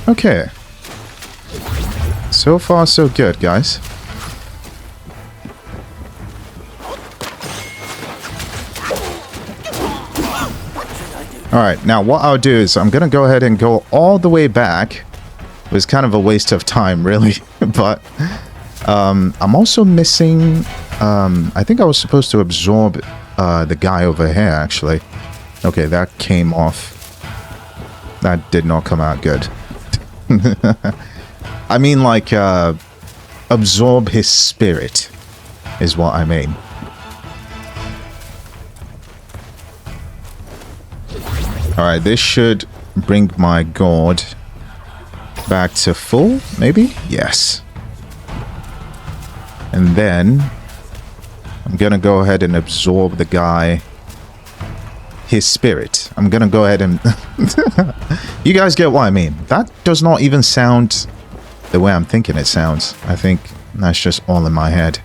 A: Okay. So far, so good, guys. Alright, now what I'll do is I'm gonna go ahead and go all the way back. It was kind of a waste of time, really. But I'm also missing... I think I was supposed to absorb the guy over here, actually. Okay, that came off. That did not come out good. I mean, like, absorb his spirit is what I mean. Alright, this should bring my gourd back to full, maybe? Yes. And then I'm gonna go ahead and absorb the guy, his spirit. I'm gonna go ahead and you guys get what I mean. That does not even sound the way I'm thinking it sounds. I think that's just all in my head.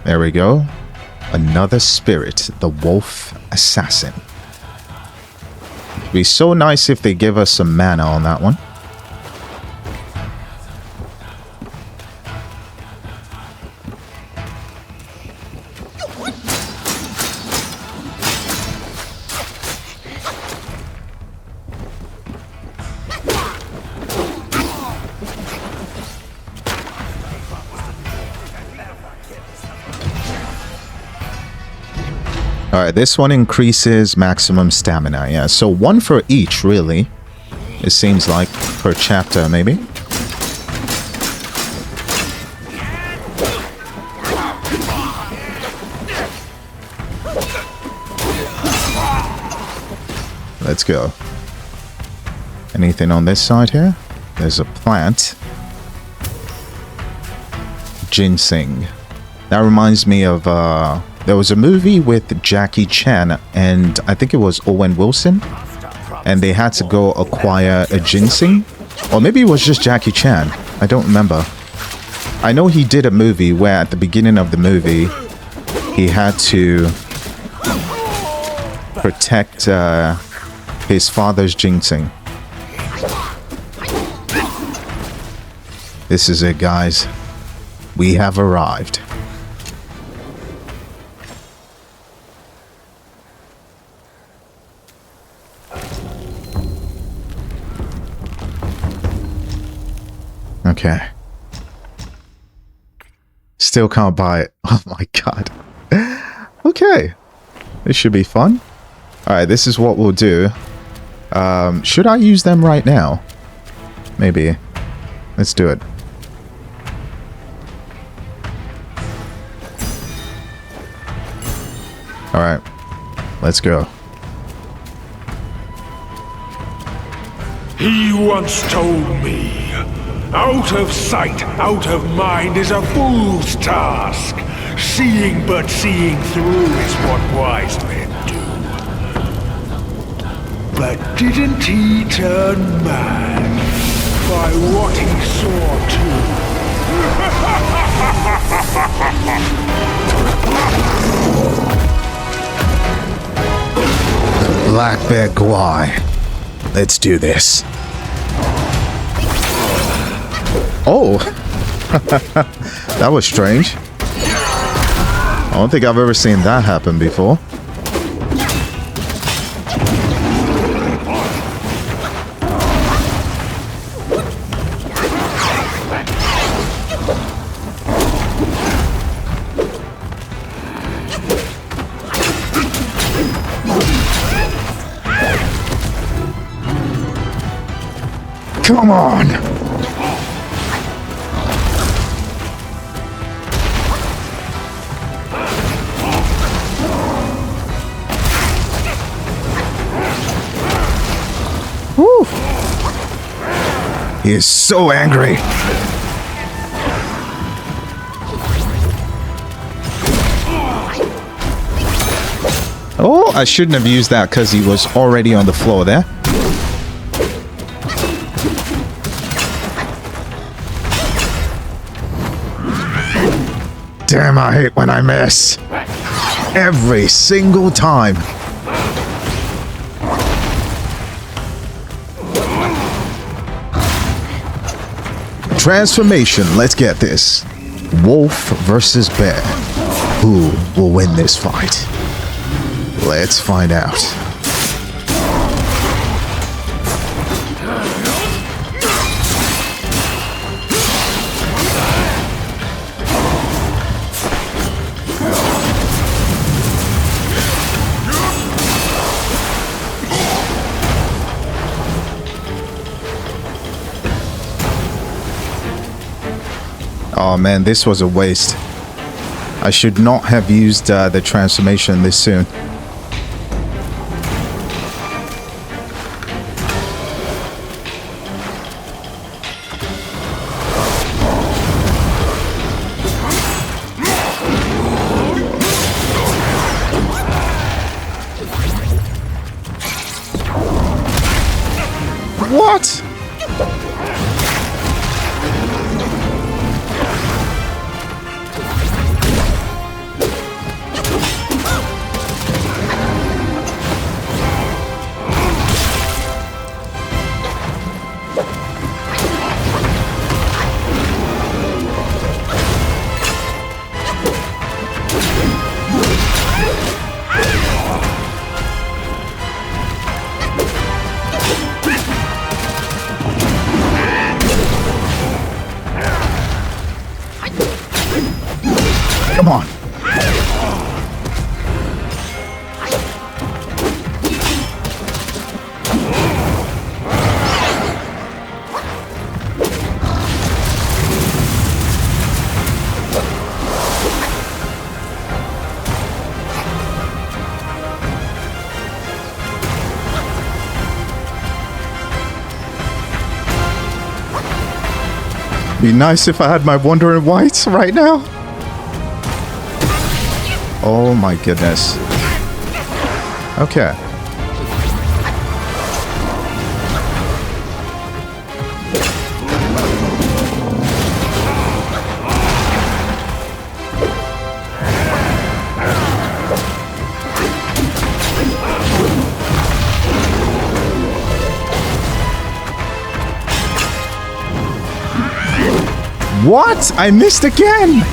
A: There we go. Another spirit, the wolf assassin. It'd be so nice if they give us some mana on that one. Alright, this one increases maximum stamina. Yeah, so one for each, really. It seems like, per chapter, maybe. Let's go. Anything on this side here? There's a plant. Ginseng. That reminds me of, there was a movie with Jackie Chan and I think it was Owen Wilson. And they had to go acquire a ginseng. Or maybe it was just Jackie Chan. I don't remember. I know he did a movie where at the beginning of the movie, he had to protect his father's ginseng. This is it, guys. We have arrived. Okay. Still can't buy it. Oh my god. Okay. This should be fun. Alright, this is what we'll do. Should I use them right now? Maybe. Let's do it. Alright. Let's go.
K: He once told me, out of sight, out of mind is a fool's task. Seeing but seeing through is what wise men do. But didn't he turn mad by what he saw too?
A: Black Bear Guai. Let's do this. Oh! That was strange. I don't think I've ever seen that happen before.
K: Come on!
A: Woo! He is so angry. Oh, I shouldn't have used that because he was already on the floor there. Damn, I hate when I miss. Every single time. Transformation, let's get this. Wolf versus bear. Who will win this fight? Let's find out. Oh man, this was a waste. I should not have used the transformation this soon. What? Come on. Be nice if I had my Wandering Wight right now. Oh my goodness. Okay. What? I missed again!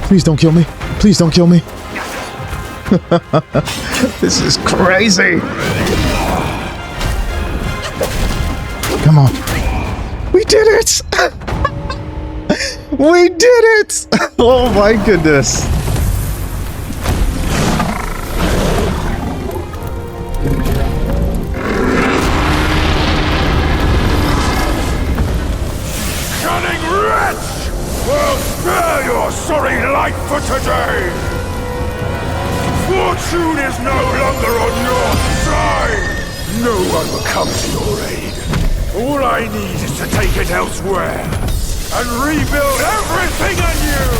A: Please don't kill me. Please don't kill me. This is crazy. Come on. We did it! We did it! Oh my goodness.
K: Cunning wretch! We'll spare your sorry life for today! Fortune is no longer on your side! No one will come to your aid. All I need is to take it elsewhere and rebuild everything anew!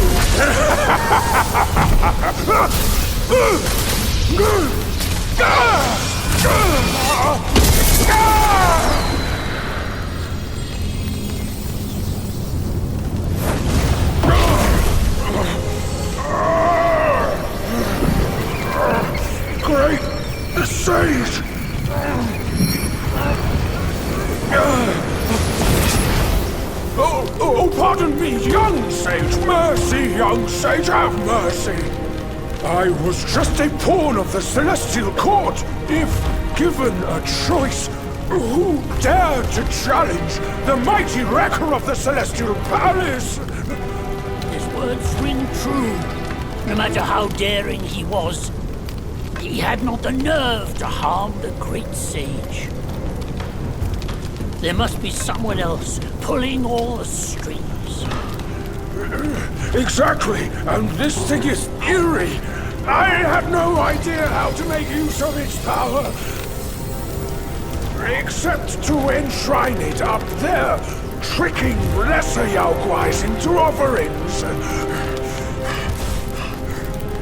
K: Great sage! Oh, pardon me, young sage. Mercy, young sage, have mercy. I was just a pawn of the Celestial Court. If given a choice, who dared to challenge the mighty wrecker of the Celestial Palace?
F: His words ring true. No matter how daring he was, he had not the nerve to harm the great sage. There must be someone else pulling all the strings.
K: Exactly, and this thing is eerie. I had no idea how to make use of its power. Except to enshrine it up there, tricking lesser Yao Guais into offerings.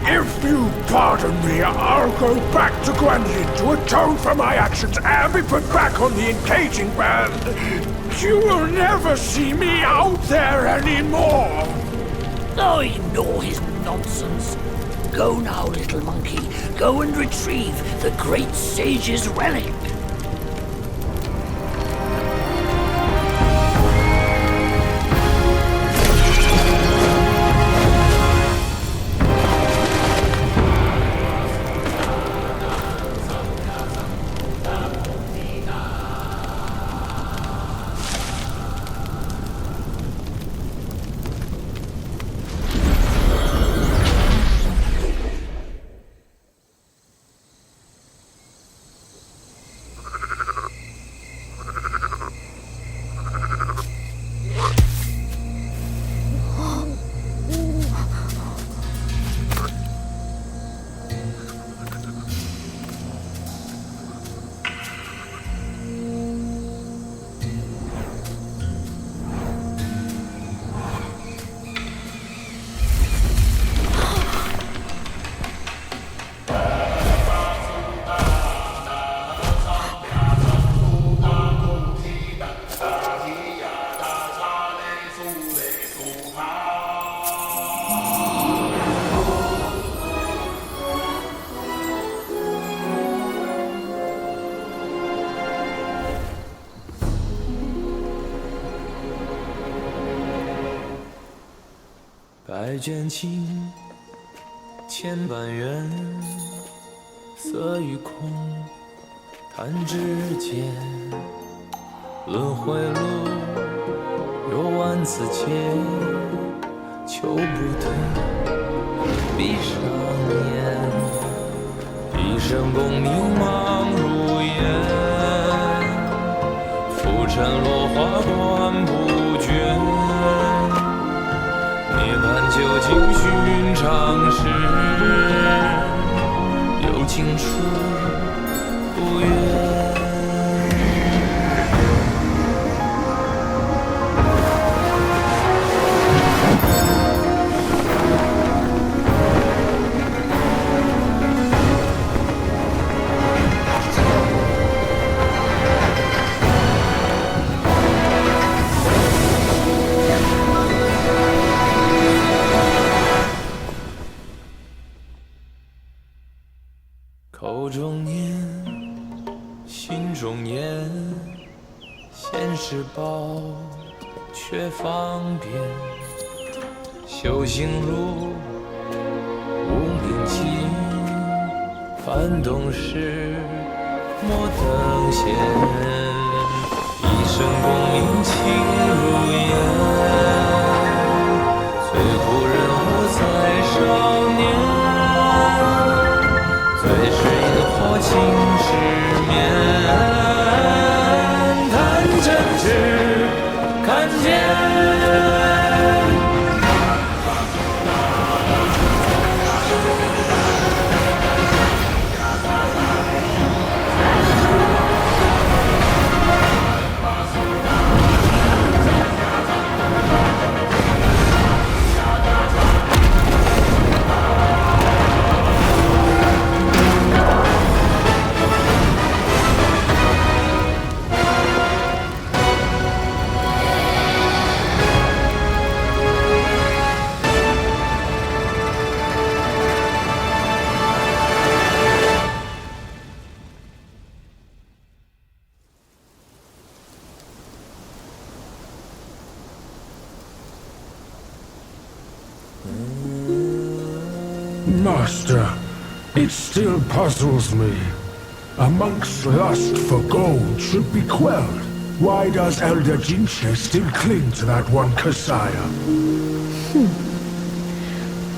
K: If you pardon me, I'll go back to Guanyin to atone for my actions and be put back on the engaging band. You will never see me out there anymore.
F: Oh, ignore his nonsense. Go now, little monkey. Go and retrieve the great sage's relic.
J: 百卷情，千万缘，色与空，弹指间。轮回路，有万次劫，求不得，闭上眼。一生功名忙如烟，浮沉落花断不绝。涅槃究竟寻常事，有情处不远。口中念，心中言，现世报，却方便。修行路，无名尽，幡动时，莫等闲。一生功名情如烟，最苦人物在少年。最是萤火情失眠，谈真挚，看见。
K: Master, it still puzzles me. A monk's lust for gold should be quelled. Why does Elder Jinchi still cling to that one Kasaya?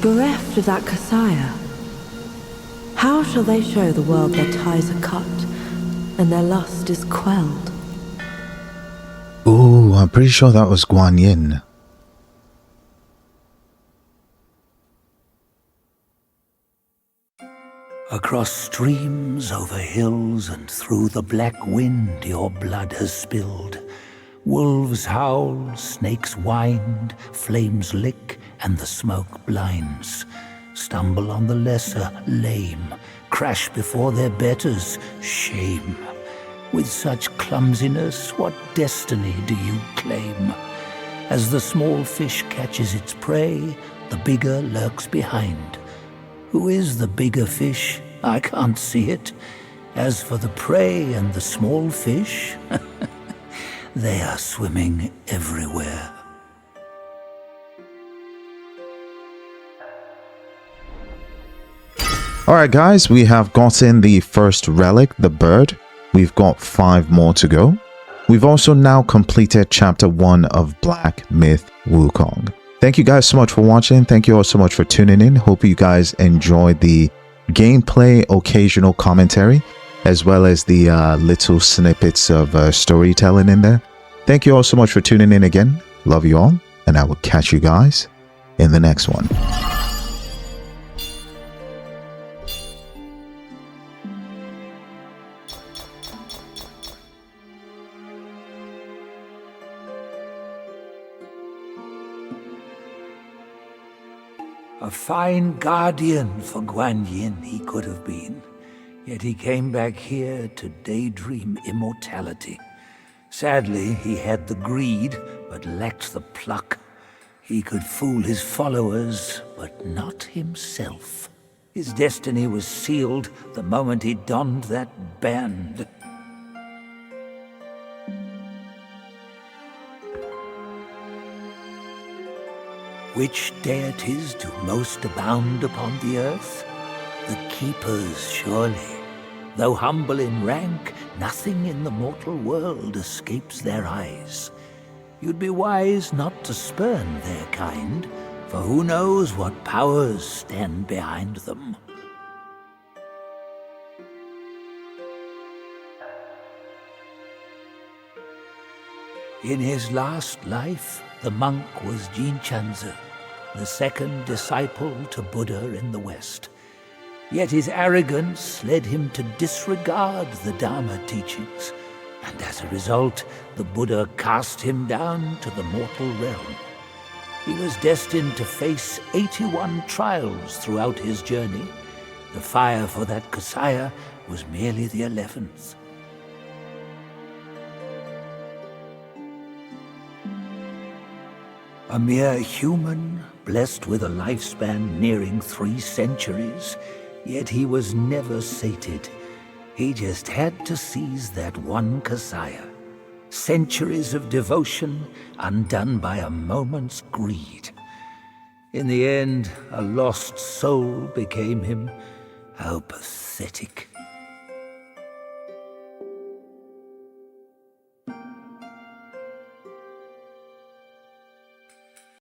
L: Bereft of that Kasaya, how shall they show the world their ties are cut and their lust is quelled?
A: Ooh, I'm pretty sure that was Guanyin.
D: Across streams, over hills, and through the black wind your blood has spilled. Wolves howl, snakes wind, flames lick, and the smoke blinds. Stumble on the lesser, lame, crash before their betters, shame. With such clumsiness, what destiny do you claim? As the small fish catches its prey, the bigger lurks behind. Who is the bigger fish? I can't see it. As for the prey and the small fish, they are swimming everywhere.
A: Alright guys, we have gotten the first relic, the bird. We've got 5 more to go. We've also now completed chapter 1 of Black Myth Wukong. Thank you guys so much for watching. Thank you all so much for tuning in. Hope you guys enjoyed the gameplay, occasional commentary, as well as the little snippets of storytelling in there. Thank you all so much for tuning in again. Love you all, and I will catch you guys in the next one.
D: A fine guardian for Guanyin he could have been, yet he came back here to daydream immortality. Sadly, he had the greed, but lacked the pluck. He could fool his followers, but not himself. His destiny was sealed the moment he donned that band. Which deities do most abound upon the earth? The Keepers, surely. Though humble in rank, nothing in the mortal world escapes their eyes. You'd be wise not to spurn their kind, for who knows what powers stand behind them. In his last life, the monk was Jinchi, the second disciple to Buddha in the West. Yet his arrogance led him to disregard the Dharma teachings, and as a result, the Buddha cast him down to the mortal realm. He was destined to face 81 trials throughout his journey. The fire for that Kasaya was merely the 11th. A mere human, blessed with a lifespan nearing 3 centuries, yet he was never sated. He just had to seize that one Kasaya. Centuries of devotion undone by a moment's greed. In the end, a lost soul became him. How pathetic.